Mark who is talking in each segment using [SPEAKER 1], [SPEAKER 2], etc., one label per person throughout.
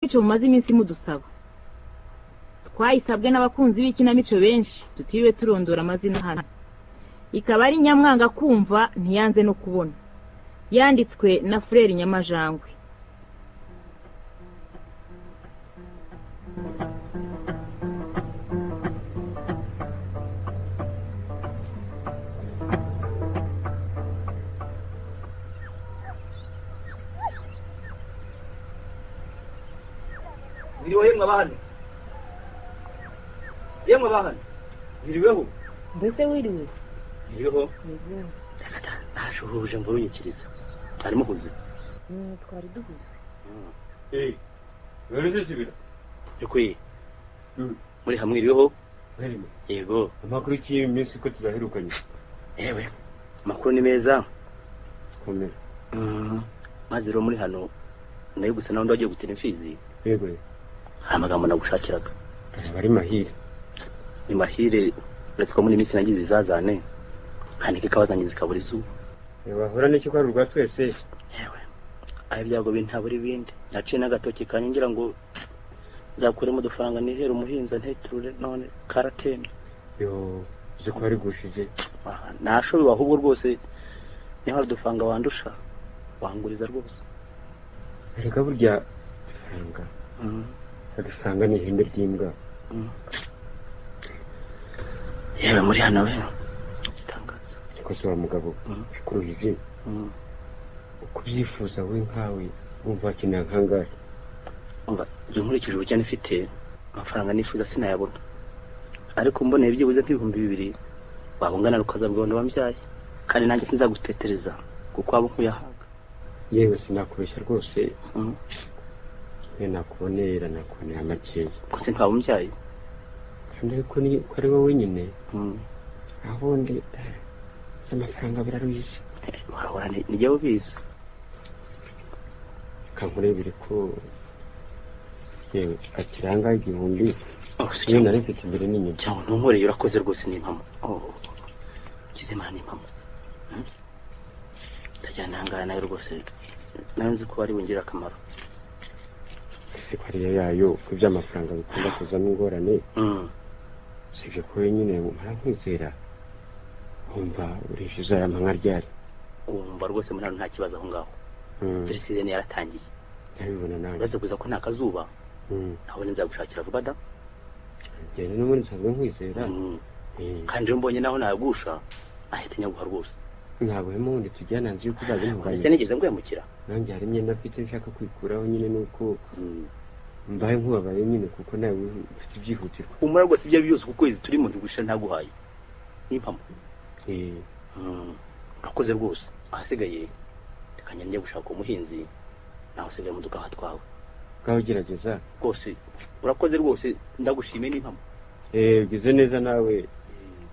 [SPEAKER 1] ico mumaze iminsi mudusaba twayisabwe n'abakunzi b'ikinamico benshi tutiriwe turondora amazina hano ikaba ari Nyamwanga kumva ntiyanze no kubona yanditswe na Frere Nyamajangwe.
[SPEAKER 2] Yemwe bahano biriweho
[SPEAKER 1] Mbese wiriwe
[SPEAKER 2] biriweho nashuruje mvurunyikiriza ari muhuze
[SPEAKER 1] twari duhuze
[SPEAKER 2] rero zibira yokwe muri hamwe iriweho yego
[SPEAKER 3] amakuru ki iminsi ko turaherukanye
[SPEAKER 2] yewe amakuru ni meza
[SPEAKER 3] komera
[SPEAKER 2] maze rero muri hano nayo gusa naho ndagiye gutera imfizi
[SPEAKER 3] yego
[SPEAKER 2] amagambo nagushakiraga
[SPEAKER 3] bari mahire
[SPEAKER 2] ni mahire uretse ko muri iminsi nagize izazane hanike kabazanye zikabura izuba
[SPEAKER 3] bahora n'icyo kwari urwa twese
[SPEAKER 2] yewe aho ibyago bintabura ibindi naciye n'agatoki kanye ngira ngo zakuremo udufaranga nihera umuhinza nteturure none karatemye
[SPEAKER 3] yo uzi ko ari gushije
[SPEAKER 2] nashobewe ahubwo rwose niho hari udufaranga wandusha wanguriza rwose
[SPEAKER 3] erega burya udufaranga ni ihembe ry'imbwa
[SPEAKER 2] yewe muri hano we gitangaza
[SPEAKER 3] ariko se wa mugabo kuri ivi ukubyifuza we nkawe wumva wakeneye nkangahe
[SPEAKER 2] umva iyo nkurikije ubukene mfite amafaranga nifuza sinayabona ariko mboneye byibuze nk'ibihumbi 2 wabungana rukazabwonda wambyaye kandi nanjye sinzagutetereza kuko abo nkuyahaga
[SPEAKER 3] yewe sinakubeshya rwose nakubonera amakeya
[SPEAKER 2] gusa nta umubyaye
[SPEAKER 3] kandi ko ni ko ari wowe nyine ahundi amafaranga biraruhije
[SPEAKER 2] warahora nijye ubizi
[SPEAKER 3] kankurebere ko yewe akiranga igihumbi siyo nari mfite imbere n'inyuma
[SPEAKER 2] cyangwa ntunkoreye urakoze rwose n'impamo kizimana n'impamo ndajyana hangana nayo rwose nanzi ko ari wongera akamaro
[SPEAKER 3] ese ko ari yayo ko by'amafaranga bikunda kuzamo ingorane sivyo ko nyine mara nkwizera umva urishyuza aya manga ryari
[SPEAKER 2] umva rwose muri hano nta kibazo aho ngaho Felicien yaratangiye
[SPEAKER 3] ndabibona nawe
[SPEAKER 2] uraze kuza ko nta kazuba ntabone nzagushakira vuba da
[SPEAKER 3] genda no muri nsanzwe nkwizera
[SPEAKER 2] kandi rero mbonye naho nagusha ahita nyaguha rwose
[SPEAKER 3] ntabwo hemundi tujyana nzi yuko uzaje ntuganye
[SPEAKER 2] ese nigeze ngwemukira
[SPEAKER 3] nanjye hari imyenda mfite nshaka kwikuraho nyine nuko mbaye nkubabaye nyine kuko nawe ufite ibyihutirwa
[SPEAKER 2] umara rwose ibyo byose ku kwezi turimo ntugusha ntaguhaye n'impamo urakoze rwose ahasigaye rekanya njye gushaka umuhinzi naho usigaye mu dukaha twawe
[SPEAKER 3] ngaho gerageza
[SPEAKER 2] rwose urakoze rwose ndagushimiye n'impamo
[SPEAKER 3] ugize neza nawe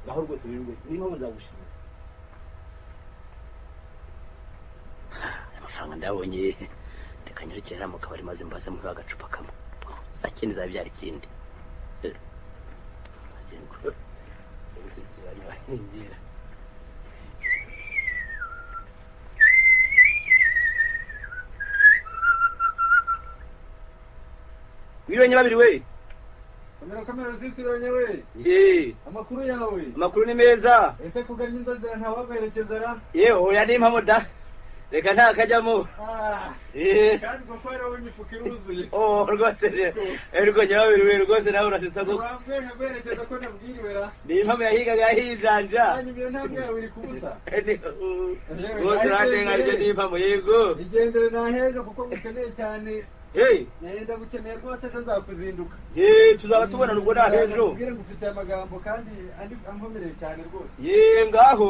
[SPEAKER 2] aho rwose n'impamo nzagushimiye amafaranga ndabonye rekanya rekera mu kabari maze mbaze mu agacupa kamwe sakindi zabyara ikindi Wironye babiri we
[SPEAKER 4] kamera zisironye we amakuru yawe
[SPEAKER 2] amakuru ni meza
[SPEAKER 4] ese kuganya inzazira nta wagaherekeza ra
[SPEAKER 2] oya ni impamo da reka nta kajyamo
[SPEAKER 4] kandi ko fara w'imifuka iruzuye
[SPEAKER 2] rwose rero nyababiri we rwose nawe urasetsa ko
[SPEAKER 4] wambwe nkaguherekeza ko nabwiriwe ra
[SPEAKER 2] ni impamo yahigaga yahijanja
[SPEAKER 4] hanyuma iyo ntabwo yawe iri kubusa
[SPEAKER 2] rwose uratenga ryo ni impamo yego
[SPEAKER 4] igendere nahejo kuko ngukeneye cyane nenda gukeneye rwose ejo nzakuzinduka
[SPEAKER 2] tuzaba tubona ubwo nahejo
[SPEAKER 4] ubwire ngufite amagambo kandi andi ankomereye cyane rwose
[SPEAKER 2] ngaho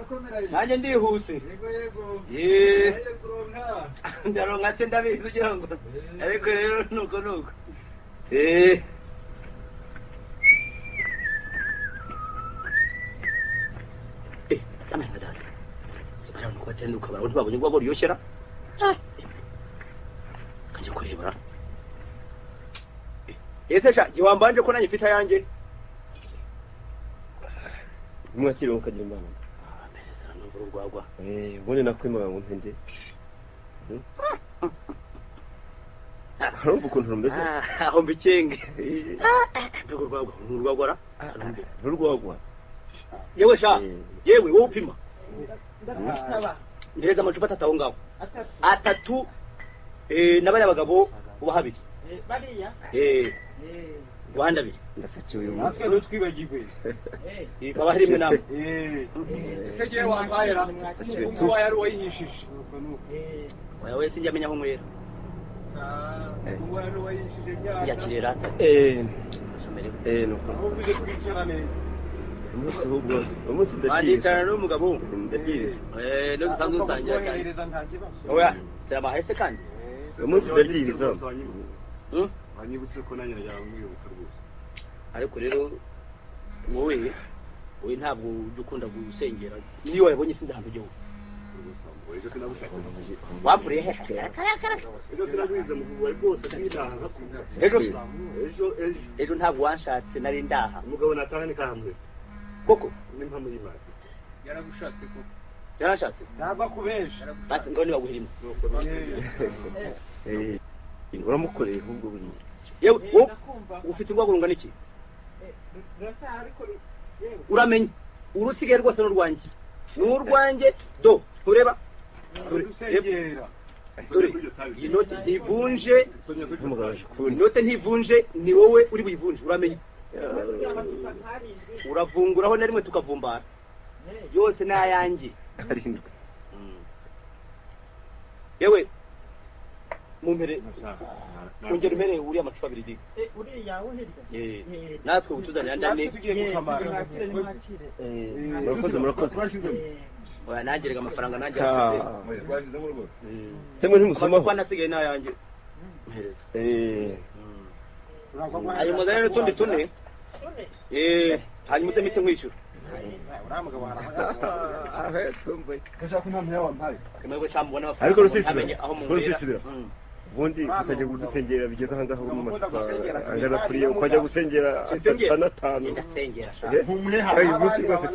[SPEAKER 4] komera
[SPEAKER 2] nanjye ndihuse
[SPEAKER 4] yego
[SPEAKER 2] ndaronka se ndabizi ugira ngo ariko rero nuko amena dada sibara nuko atenduka baro ntibabonye ngo ryoshera kanje kurebara ese sha giwambanje ko nanyi fita yanjye
[SPEAKER 3] mwakiri ukagira imana
[SPEAKER 2] amereza n'ubwo rwagwa
[SPEAKER 3] ubone nakwima ngo mpende urumva ukuntu rumeze
[SPEAKER 2] aho mbikenge nturwagwara
[SPEAKER 3] nturwagwa
[SPEAKER 2] yewe sha yewe wowe upima ngereza amacupa atatu aho ngaho atatu n'abariya bagabo uba habiri
[SPEAKER 1] bariya
[SPEAKER 2] guhanda abiri
[SPEAKER 3] ndasakiwe uyu
[SPEAKER 4] natwe
[SPEAKER 3] munsi
[SPEAKER 4] ntitwibagirwe
[SPEAKER 2] ikaba hari rimwe nawe
[SPEAKER 4] ese ngewe wambahera ubwo wari uwayihishije
[SPEAKER 2] oya wese njya amenya aho nywera
[SPEAKER 4] ubwo wari uwayihishije cyane
[SPEAKER 2] yakirera
[SPEAKER 3] nuko
[SPEAKER 4] ahubwo uje twicara neza
[SPEAKER 3] umunsi ahubwo umunsi
[SPEAKER 2] wandicarana n'umugabo
[SPEAKER 3] ndabyiriza
[SPEAKER 2] no dusanzwe dusangira cyane
[SPEAKER 4] kohereza nta kibazo
[SPEAKER 2] oya sirabahese kandi
[SPEAKER 3] umunsi ndabyiriza
[SPEAKER 5] wanyibutse ko nanjye najyaga mwibuka rwose
[SPEAKER 2] ariko rero wowe ntabwo ujya ukunda gusengera niyo wabonye sinzi ahantu ujya
[SPEAKER 5] ejo sinagushaka
[SPEAKER 2] wapfuriye he
[SPEAKER 5] ejo sinagwize mu bubari bwose sindaha
[SPEAKER 2] ejo ntabwo wanshatse nari ndaha
[SPEAKER 5] umugabo nataha ni kahamwe
[SPEAKER 2] koko
[SPEAKER 5] n'impamo y'Imana
[SPEAKER 4] yaragushatse ko
[SPEAKER 2] yarashatse
[SPEAKER 4] ntabwo akubesha
[SPEAKER 2] basi ngo nibaguhirimo
[SPEAKER 3] uramukoreye ahubwo buriya
[SPEAKER 2] yewe wowe ufite urwego rungana iki uramenye urusigaye rwose n'urwanjye n'urwanjye do ntureba
[SPEAKER 4] dusengera
[SPEAKER 2] dore iyi note ntivunje
[SPEAKER 3] n'umugabo aje kubona
[SPEAKER 2] inote ntivunje ni wowe uri buyivunje uramenye uravunguraho na rimwe tukavumbara yose ni ayanjye
[SPEAKER 3] arindwi
[SPEAKER 2] yewe mumpere ongera umpere uriya amacupa abiri diga
[SPEAKER 1] uriya wo hirya
[SPEAKER 2] natwe ubutuzanira ndane
[SPEAKER 4] tugiye gukamara
[SPEAKER 3] murakoze
[SPEAKER 2] oya nangerega amafaranga nanjye
[SPEAKER 5] twashizemo rwose
[SPEAKER 3] se mwe ntimusomaho
[SPEAKER 2] kuko nasigaye n'ayanjye ayo muzane n'utundi tune hanyuma utamite nkwishyura
[SPEAKER 4] uriya mugabo
[SPEAKER 3] ariko rusisibira ubundi ukajya kudusengera bigeze aha ngaha mu macupa angana kuri yo ukajya gusengera atanu uyu munsi rwose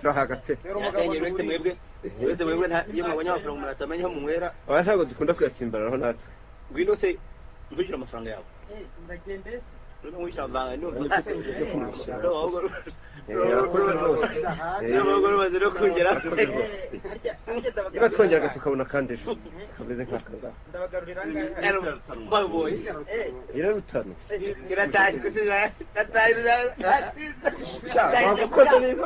[SPEAKER 3] turahaga pe
[SPEAKER 2] uretse mwebwe iyo mwabonye amafaranga umuntu atamenya aho munywera
[SPEAKER 3] aba ntabwo dukunda kuyasimbararaho natwe
[SPEAKER 2] ngwino se mvugire amafaranga yawe
[SPEAKER 1] ndagende
[SPEAKER 3] niba twongeraga tukabona kandi ejo kameze nk'aka irarutano wagukoze neza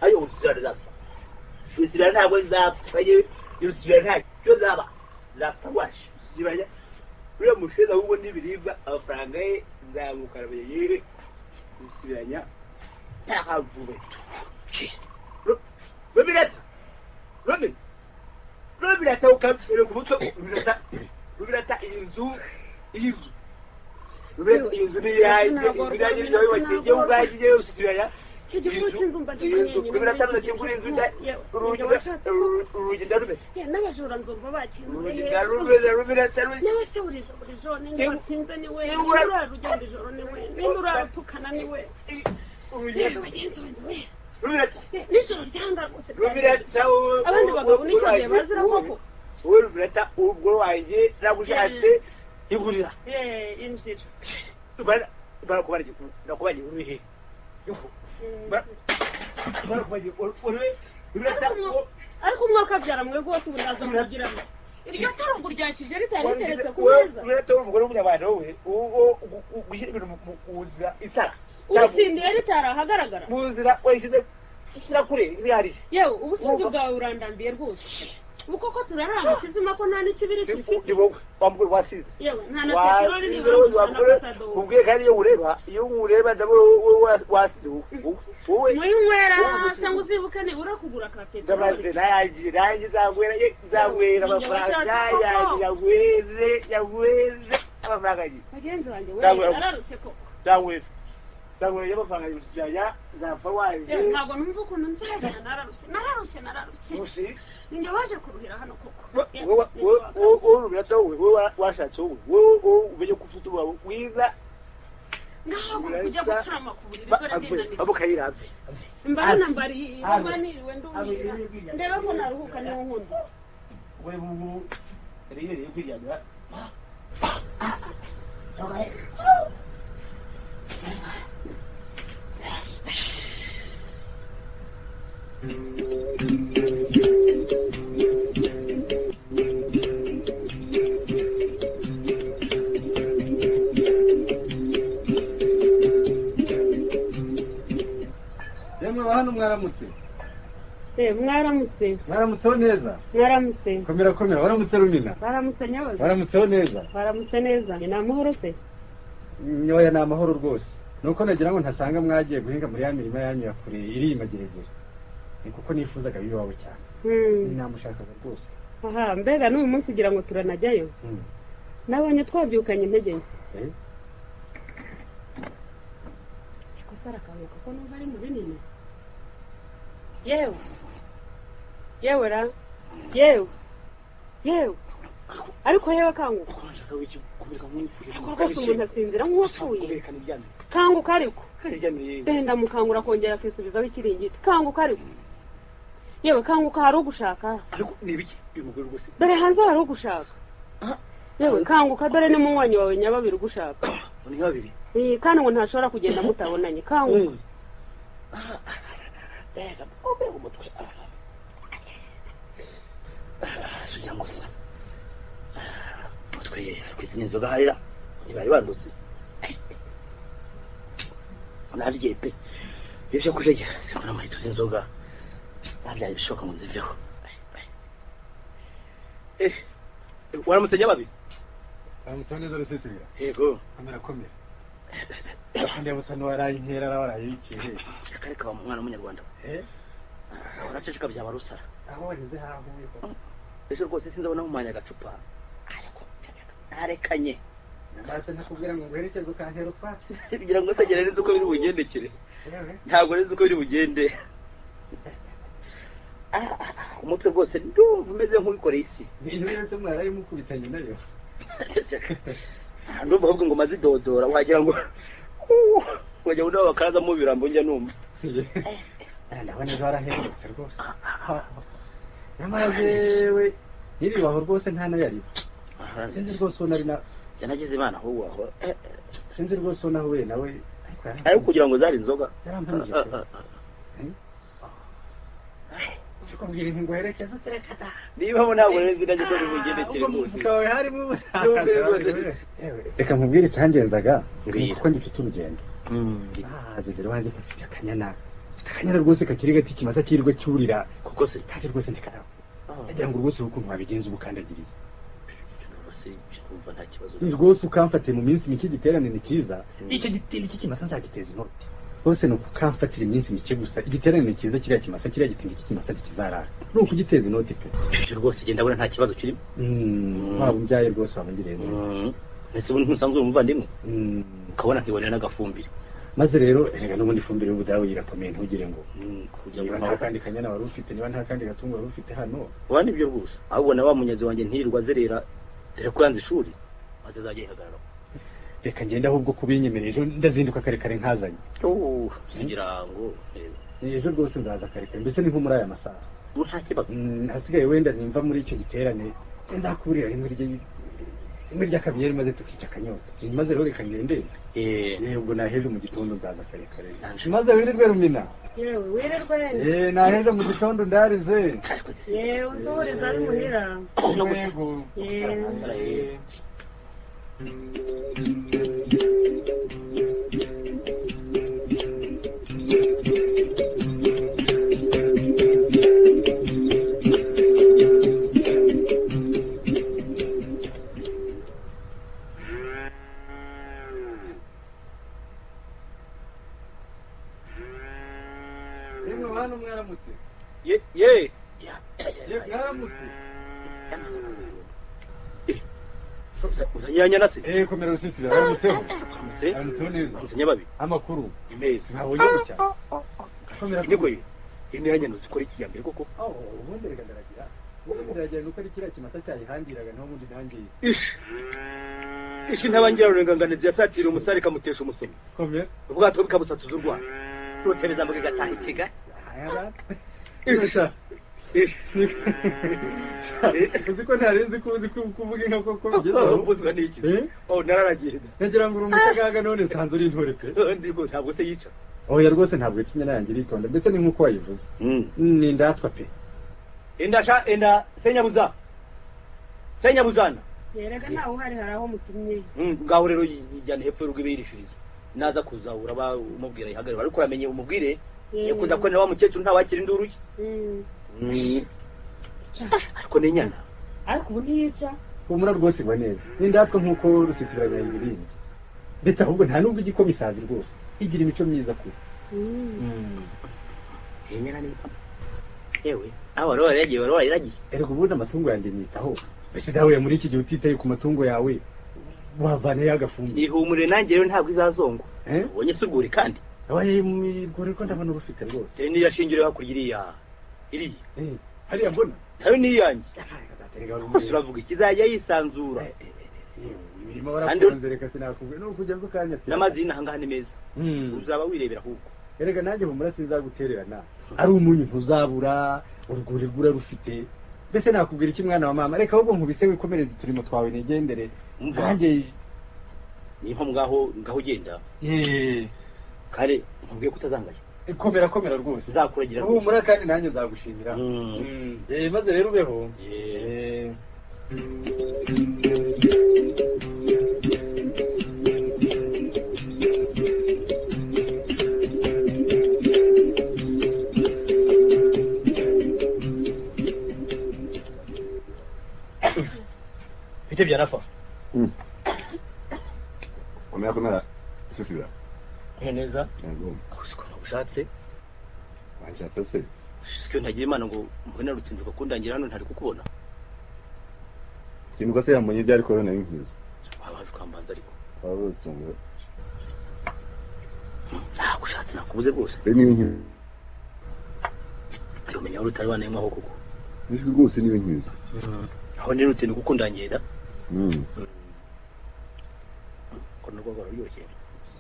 [SPEAKER 2] ayo usira zapfa usira ntabwo zapfa usira ntacyo zaba zapfa washi usibanya uriya mushize ahubwo n'ibiribwa amafaranga ye nzamukara yere usibanya ntahavuwe Robirata ukabere ku mutwe Robirata inzu Robirata inzu ni yanjye ibiraje byawe bagiye ugaje usibanya Robirata nakingura inzu urugi ndarube
[SPEAKER 6] n'abajura nzumva bakinze
[SPEAKER 2] Robirata
[SPEAKER 6] nawe se uri jone ni watinze ni we urarugenda ijoro ni we nimba uratukana ni we nijoro ryandagutse abandi bagabo n'icyo gihe bazira koko
[SPEAKER 2] wowe Robirata ubwo wanjye nagushatse igurira
[SPEAKER 6] injira
[SPEAKER 2] barakubanye urihe
[SPEAKER 6] ariko umwaka abyara mwe rwose ubu ndaza mugiramo iryo tarugu ryashije ritari riteretse ku meza
[SPEAKER 2] Robirata umugore w'umunyabana wowe gushyira ibintu mu kuzira itara
[SPEAKER 6] ubutsindiye ritari ahagaragara
[SPEAKER 2] muzira wayishyize ishyira kure ntihari
[SPEAKER 6] yewe ubusinzi bwawe urandambiye rwose uko ko turaranga kizima ko nta n'ikibiri gifite
[SPEAKER 3] wambure wasize
[SPEAKER 6] yewe nta na peteroli nibura
[SPEAKER 3] ubwiye kandi iyo ureba ndabona wasize wowe
[SPEAKER 6] mwinywera cyangwa uzibuke nibura kugura ka peteroli
[SPEAKER 3] nanjye zagwera amafaranga yagweze amafaranga ye
[SPEAKER 6] bagenzi banjye we nararushye koko
[SPEAKER 3] zagwera y'amafaranga yose zapfa waje
[SPEAKER 6] ntabwo numva ukuntu nzagana nararushye ninjye waje kuruhira hano koko
[SPEAKER 3] wowe washatse wowe umenye ko ufite ubawe wiza
[SPEAKER 6] ntabwo kujya gucurama ku buriri dore ndinaniwe
[SPEAKER 3] abukayirave
[SPEAKER 6] mbana niriwe ndumira ndebe ko naruhuka niyo nkunda
[SPEAKER 3] wewe ubu rero kwiryaga
[SPEAKER 4] yemwe hano mwaramutse
[SPEAKER 6] mwaramutseho
[SPEAKER 4] neza
[SPEAKER 6] mwaramutse
[SPEAKER 4] komera waramutse rumina
[SPEAKER 6] baramutse nyabaza
[SPEAKER 4] waramutseho neza
[SPEAKER 6] baramutse neza ni amahoro se
[SPEAKER 4] nyoya ni amahoro rwose nuko nagira ngo ntasanga mwagiye guhinga muri ya mirima yanyu ya kure iri imageragere ni kuko nifuzaga bibawe cyane namushakaga rwose
[SPEAKER 6] aha mbega n'uyu munsi ugira ngo turanajyayo nabonye twabyukanye intege nke kosara kabuka ko numva ari mu binini yewe ariko yewe kanguka rwose umuntu asinzira nk'uwapfuye kanguka ariko benda mukangura kongera akisubizaho ikiringiti kanguka ariko yewe kanguka hari ugushaka dore hanze hari ugushaka yewe kanguka dore ni munywanyi wawe nyababiri ugushaka kandi ngo ntashobora kugenda mutabonanye kanguka
[SPEAKER 2] umutwe sugira ngo se umutwe kwizi n'inzoga harira ntibari banduze narye pe ibyo kujegera simbona amahito z'inzoga ntabyaye bishoboka ngo nziveho waramutse nyababi
[SPEAKER 4] waramutse neza rusesera
[SPEAKER 2] yego
[SPEAKER 4] komera kandi yabusa n'uwaraye inkera waraye bikeye
[SPEAKER 2] akareka wa mwana w'umunyarwanda uraceceka byaba rusara
[SPEAKER 4] aho wageze haho
[SPEAKER 2] ejo rwose sinzabona humanya agacupa ariko narekanye
[SPEAKER 4] ndase nakubwira ngo nguherekeze ukantera utwatsi
[SPEAKER 2] kugira ngo segere neza uko biri bugendekere ntabwo neza uko biri bugende umutwe rwose ndumva umeze nk'uwikoreye isi
[SPEAKER 4] ibintu byose mwaraye mukubitanye nayo
[SPEAKER 2] ndumva ahubwo ngo maze idodora wagira ngo nawe bakazamo ibirambo njya numva
[SPEAKER 4] ndabona ejo warahindutse rwose nyamara jewe niribaho rwose nta nayo ariho sinzi rwose uwo nari
[SPEAKER 2] nagize imana ahubwo aho
[SPEAKER 4] sinzi rwose uwo nahuye nawe
[SPEAKER 2] ariko kugira ngo zari inzoga
[SPEAKER 4] yarampanije kubwira ingingo herekeza uterekata
[SPEAKER 2] niba mo ntabwo rero zirajye ko bibugendekere rwose
[SPEAKER 4] kawe harimo reka nkubwire icyangenzaga kuko ngifite urugendo zigera wanjye mfite akanyana rwose kakiri gati kimasa kirirwa cyurira
[SPEAKER 2] kuko se
[SPEAKER 4] kaje rwose ndikaraho agira ngo rwose ukuntu wabigenza ubukandagiriye
[SPEAKER 2] umva nta kibazo
[SPEAKER 4] rwose ukamfatira mu minsi mike igiterane ni cyiza icyo giti iki kimasa nzagiteza inoti rwose ni ukamfatira iminsi mike gusa igiterane ni cyiza kiriya kimasa kiriya giti iki kimasa kizarara ni ukugiteza inoti pe
[SPEAKER 2] ibyo rwose genda abona nta kibazo kirimo
[SPEAKER 4] waba umbyaye rwose waba ngirende
[SPEAKER 2] ese ubundi ntusanzwe umuvandimwe ukabona nkibonera n'agafumbire
[SPEAKER 4] maze rero erega n'ubundi ifumbire y'ubudawe irakomeye ntugire ngo niba nta kandi kanyana wari ufite niba nta kandi gatungo wari ufite hano
[SPEAKER 2] uba nibyo rwose ahubwo na wa munyezi wanjye ntirirwa azerera dore ko yanze ishuri maze azajya yihagararaho
[SPEAKER 4] reka ngende ahubwo kubinyemerera ejo ndazinduka kare kare nkazanye
[SPEAKER 2] kugira ngo
[SPEAKER 4] ejo rwose nzaza kare kare mbese ni nko muri aya masaha
[SPEAKER 2] nta kibazo
[SPEAKER 4] hasigaye wenda nimva muri icyo giterane nzakuburira rimwe ry'akabiyeri maze tukica akanyota maze rero reka ngende ubwo naheje mu gitondo nzaza kare kare maze wirirwe rumina
[SPEAKER 6] yewe wirirwe
[SPEAKER 4] naheje mu gitondo ndarize
[SPEAKER 6] yewe nzohoreza ari muhira
[SPEAKER 4] yego hano mwaramutse
[SPEAKER 2] ye
[SPEAKER 4] mwaramutse
[SPEAKER 2] uzanyanya na se
[SPEAKER 4] komera rusisira mwaramutseho
[SPEAKER 2] aramutseho neza nyababi
[SPEAKER 4] amakuru
[SPEAKER 2] meza
[SPEAKER 4] ntabonye gucya komera
[SPEAKER 2] niko ye imyanya nuzikora iki ya mbere koko
[SPEAKER 4] ubundi reka ndaragira ndaragira nuko ari kiriya kimasa cyayihandiraga naho mundi nanjye
[SPEAKER 2] ishi ntabangira urenganganizi yasatira umusare kamutesha umusomyi
[SPEAKER 4] komera
[SPEAKER 2] ubwato bukabusatuza urwana rotereza mbwe gataha ikiga
[SPEAKER 4] uzi ko ntarenzi ko uzi kuvuga inka koko bigezeho
[SPEAKER 2] ubuzwa n'iki nararagiye
[SPEAKER 4] nagira ngo uri umusagaga none nsanze uri intore pe
[SPEAKER 2] ntabwo se yica
[SPEAKER 4] oya rwose ntabwo ikinya nanjye iritonda ndetse ni nk'uko wayivuze ni indatwa pe
[SPEAKER 2] enda senyabuzana
[SPEAKER 6] yerega ntawe uhari hari aho mutumye
[SPEAKER 2] ngaho rero yijyana hepfo y'urugo ibe yirishiriza naza kuzahura umubwira yihagarara ariko uramenye umubwire yakuza ko wa mukecuru ntawakira induru ye ariko ni inyana
[SPEAKER 6] ariko ubu ntiyica
[SPEAKER 4] humura rwose igwa neza n'indatwa nk'uko rusisibiranya ibirindi ndetse ahubwo nta nubwo igikoma isazi rwose igira imico myiza kure
[SPEAKER 2] inyana ni yewe aho wari waragiye
[SPEAKER 4] erega ubundi amatungo yanjye nitaho mbese dawe muri iki gihe utitaye ku matungo yawe wavanayo agafumbire
[SPEAKER 2] ihumure nanjye rero ntabwo izazongwa ubonye isuguri kandi
[SPEAKER 4] rwore ko ndabona urufite rwose
[SPEAKER 2] niyo yashingiriwe hakurya iriya
[SPEAKER 4] hariya mbona
[SPEAKER 2] nayo ni iyanjye gusa uravuga ikizajya yisanzura
[SPEAKER 4] imirimo barakunze reka sinakubwira no kujya nzo kanya
[SPEAKER 2] n'amazi y'inahangaha ni meza uzaba wirebera ahubwo
[SPEAKER 4] erega nanjye humura sinzagutererana ari umunyu ntuzabura urwuri rwura rufite mbese nakubwira iki mwana wa mama reka ahubwo nkubise wikomereze uturimo twawe nigendere nanjye
[SPEAKER 2] niho ngaho ugenda kare nkubwiye ko utazangaye
[SPEAKER 4] komera rwose
[SPEAKER 2] uzakuragira
[SPEAKER 4] humura kandi nanjye nzagushimira maze rero ubeho
[SPEAKER 2] bite byarafa
[SPEAKER 3] komera sisibira
[SPEAKER 2] neza
[SPEAKER 3] yego
[SPEAKER 2] ushatse
[SPEAKER 3] wanshatse se
[SPEAKER 2] sicyo ntagira imana ngo mbone rutsinduka kundangira hano ntari kukubona
[SPEAKER 3] kintu gase yamonye byari corona y'inkizo
[SPEAKER 2] wabaje kwambanza ariko
[SPEAKER 3] warutsinze
[SPEAKER 2] ntabwo ushatse nakubuze rwose
[SPEAKER 3] ni inkizo
[SPEAKER 2] ariko menya wari utari wanaye mwaho koko
[SPEAKER 3] nijwi rwose ni inkizo
[SPEAKER 2] aho ni rutsinduka kundangira kono rwo ryoshye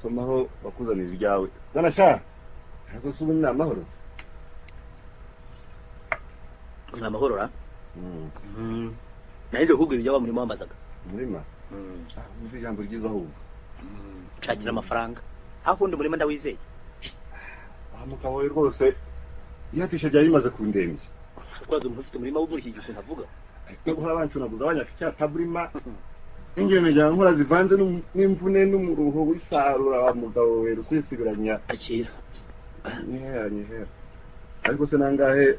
[SPEAKER 3] somaho bakuzanira ibyawe zana sha ntabwo se ubu ni amahoro
[SPEAKER 2] ni amahoro ra naje kugura ibyawa muri mwambazaga
[SPEAKER 3] murima uzi ijambo ryiza ahubwo
[SPEAKER 2] nshakira amafaranga aho undi murima ndawizeye
[SPEAKER 3] mugabo we rwose ihatisha ryari rimaze kundembya
[SPEAKER 2] twaza umuntu ufite umurima w'umuriki ukuntu avuga
[SPEAKER 3] no guhora bancunaguza abanyaka icyataburima ingene njya nkora zivanze n'imvune n'umuruho w'isarura wa mugabo we rusisibiranya
[SPEAKER 2] akira
[SPEAKER 3] nihera ariko se nangahe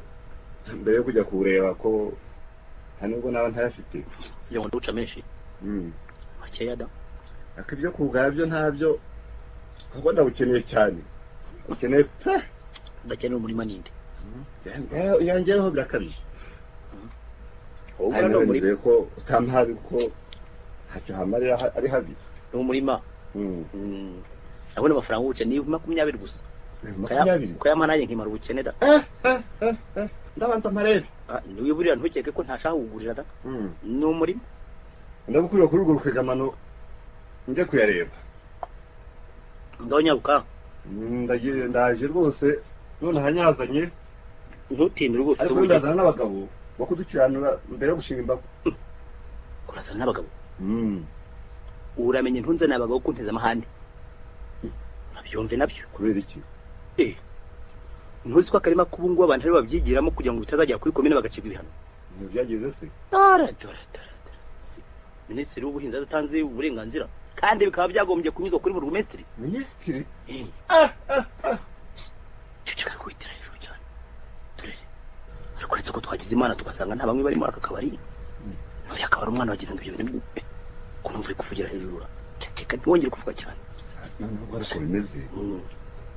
[SPEAKER 3] mbere yo kujya kureba ko nubwo naba ntayafite
[SPEAKER 2] sijya ngo nduca menshi makeya da
[SPEAKER 3] akibyo kugara byo ntabyo ahubwo ndabukeneye cyane ukeneye pe
[SPEAKER 2] ndakeneye umurima ninde
[SPEAKER 3] yangeyeho birakabije
[SPEAKER 2] hano muri
[SPEAKER 3] ko utampabi ko ntacyo hamarira ari habi
[SPEAKER 2] ni umurima abona amafaranga ubuke ni 20 gusa
[SPEAKER 3] 20
[SPEAKER 2] kayama nanjye nkimara ubukene da
[SPEAKER 3] ndabanza marebe
[SPEAKER 2] niwe buriya ntukeke ko ntashaka kugurira da ni umurima
[SPEAKER 3] ndabukurira kuri urwo rukegamano njye kuyareba
[SPEAKER 2] ndonyabuka
[SPEAKER 3] ndaje rwose none hanyazanye
[SPEAKER 2] ntutinde rwose
[SPEAKER 3] ariko ndazana n'abagabo bakudukiranura mbere yo gushinga imbago
[SPEAKER 2] kurasana n'abagabo uramenye ntunze n'abagabo kunteza amahande nabyumve nabyo
[SPEAKER 3] kubera iki
[SPEAKER 2] ntuzi ko akarima k'ubungu abantu ari babyigiramo kugira ngo bitazajya kuri komine bagacibwa ibihano
[SPEAKER 3] ntibyageze se
[SPEAKER 2] minisitiri w'ubuhinzi atanze uburenganzira kandi bikaba byagombye kunyuzwa kuri burugumesitiri
[SPEAKER 3] minisitiri
[SPEAKER 2] cyo kwitera hejuru cyane turere ariko uretse ko twagize imana tugasanga nta bamwe bari muri aka kabari none akaba ari umwana wagize ngo ibyo bintu kumva uri kuvugira hejuru ceceka ntiwongere kuvuga cyane
[SPEAKER 3] nubwo ariko bimeze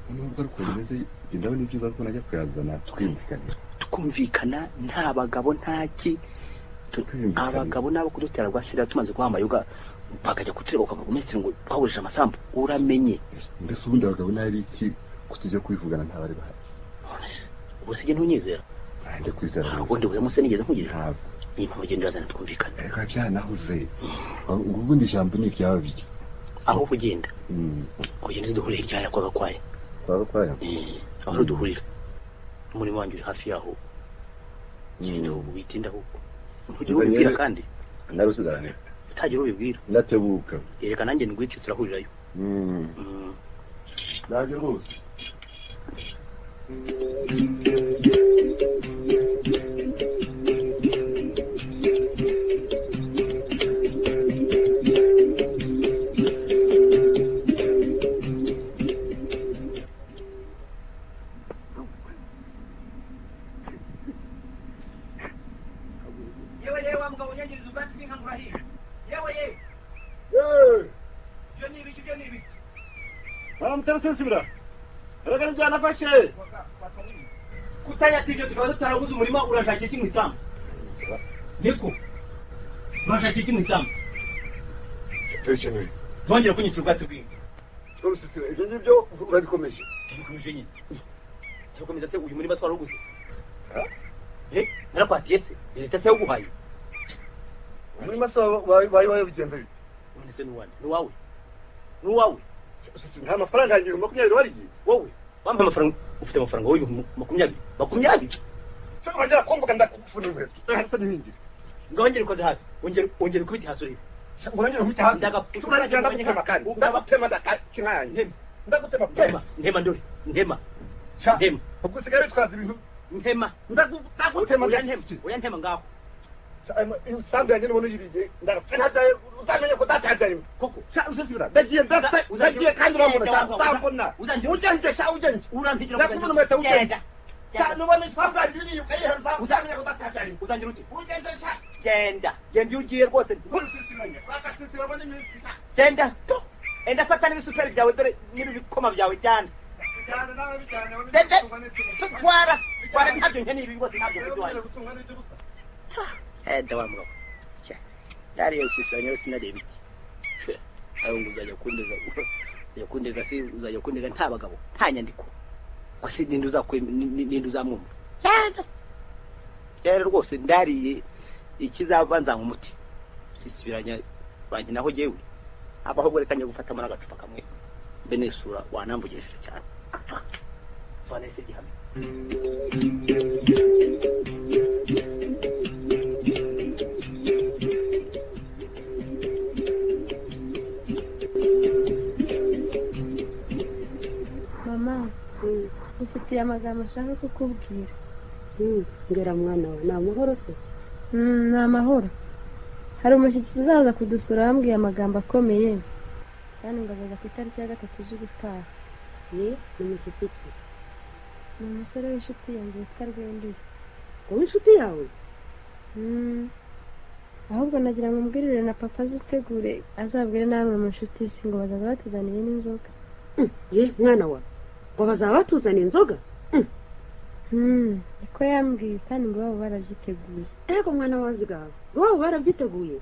[SPEAKER 3] nubwo ariko bimeze ndabona ibyiza ko najya kuyazana
[SPEAKER 2] tukumvikana nta bagabo ntaki abagabo nabo kudutera rwasira tumaze guhamba yoga bakajya kutureba ukavuga ngo twahurije amasambu uramenye
[SPEAKER 3] mbese ubundi abagabo nari iki kutujya kwivugana nta bari bahari
[SPEAKER 2] ubusige ntunyizera
[SPEAKER 3] nde kwizera
[SPEAKER 2] ubundi buri munsi nigeze nkugirira ibintu ugenda urazana twumvikana
[SPEAKER 3] reka byanahuze ubundi ijambo ni iryababiri
[SPEAKER 2] aho kugenda kugenda duhurira iryaya kwa gakwaya aho duhurira umurimo wanjye uri hafi yaho genda witinda ahubwo ntugire ubibwira kandi
[SPEAKER 3] narusigarane
[SPEAKER 2] utagira ubibwira
[SPEAKER 3] ndatebuka
[SPEAKER 2] yereka nanjye ngwice turahurirayo
[SPEAKER 3] naje rwose
[SPEAKER 5] Mutaransibira. Aragana njyana afashe. Kutayatije tukaba tutaraguze umurima urashaka iki mwisamu? Niko. Urashaka iki mwisamu?
[SPEAKER 3] Techenwe.
[SPEAKER 5] Twongera kunyita ubwatsi bw'inka.
[SPEAKER 3] Twabusisira ibyo ngibyo urabikomeje.
[SPEAKER 2] Tubikomeje nyine. Tukomeza se uyu murima twaraguze. Narakwatiye se. Leta se yaguhaye.
[SPEAKER 3] Umurima se wayo bigenze bite?
[SPEAKER 2] None se nuwawe. Nuwawe.
[SPEAKER 3] Nta mafaranga yanjye 20 warigiye
[SPEAKER 2] wowe wampa amafaranga ufite amafaranga wowe 20
[SPEAKER 3] cyo wajya kumbuka ndakufuna inkweto hasa n'ibindi
[SPEAKER 2] ngongere ukoze hasi ongera kubiti hasi uri
[SPEAKER 3] ngongere kubiti hasi ndagapfura ndagutema kandi ndagutema ndakakinganye ndagutema
[SPEAKER 2] ndema ndori ndema
[SPEAKER 3] ubwo sigara twaza ibintu
[SPEAKER 2] ndema
[SPEAKER 3] ndagutema
[SPEAKER 2] uyantema ngaho
[SPEAKER 3] Sambe yanjye n'umuntu yirije ndagapfana uzamenye ko datajaye koko usisibira dagiye kandi uramuna sambona ujanje urampijira ndakubona umeta ugenda cyane ubona sambe yiri yukayiherza uzamenye ko datajaye
[SPEAKER 2] uzangira uti
[SPEAKER 3] ugende sha
[SPEAKER 2] genda ugiye rwose
[SPEAKER 3] usisibiranye bakasisibira bone n'isi
[SPEAKER 2] genda enda fata n'ibisuperi byawe dore n'ibikoma byawe cyane
[SPEAKER 3] nawe bijyana
[SPEAKER 2] twara ntabyo nkene ibi rwose ntabyo kuduhaye Eda wa mugabo. Yari yosisanya sinareba iki. Aho nguzajya kundega si uzajya kundega nta bagabo nta nyandiko. Kwasi nindu uzamwumva. Cyane rwose ndariye ikizabanza mu muti. Sisibiranya banjye naho jewe. Abaho bwerekanye gufata amara gacupa kamwe. Benesura wanambugesha cyane. Vanese gihamye.
[SPEAKER 7] Mama, ufitiye amagambo ashaka kukubwira.
[SPEAKER 6] Ngera mwana we, ni amahoro se?
[SPEAKER 7] Ni amahoro. Hari umushyitsi uzaza kudusura wambwiye amagambo akomeye. Kandi ngazaza ku itariki ya 3 z'ugutaha.
[SPEAKER 6] Ni umushyitsi ki?
[SPEAKER 7] Ni umusore w'inshuti yanjye witwa Rwendeye.
[SPEAKER 6] Wowe inshuti yawe?
[SPEAKER 7] Ahubwo nagira ngo mbwirire na papa azitegure azabwire namwe mu nshuti si ngo bazaza batuzaniye n'inzoga.
[SPEAKER 6] Mwana wa ngo bazaba batuzana inzoga?
[SPEAKER 7] Niko yambwiye kandi ngo baba barabyiteguye.
[SPEAKER 6] Ego mwana wazigawe ngo baba barabyiteguye.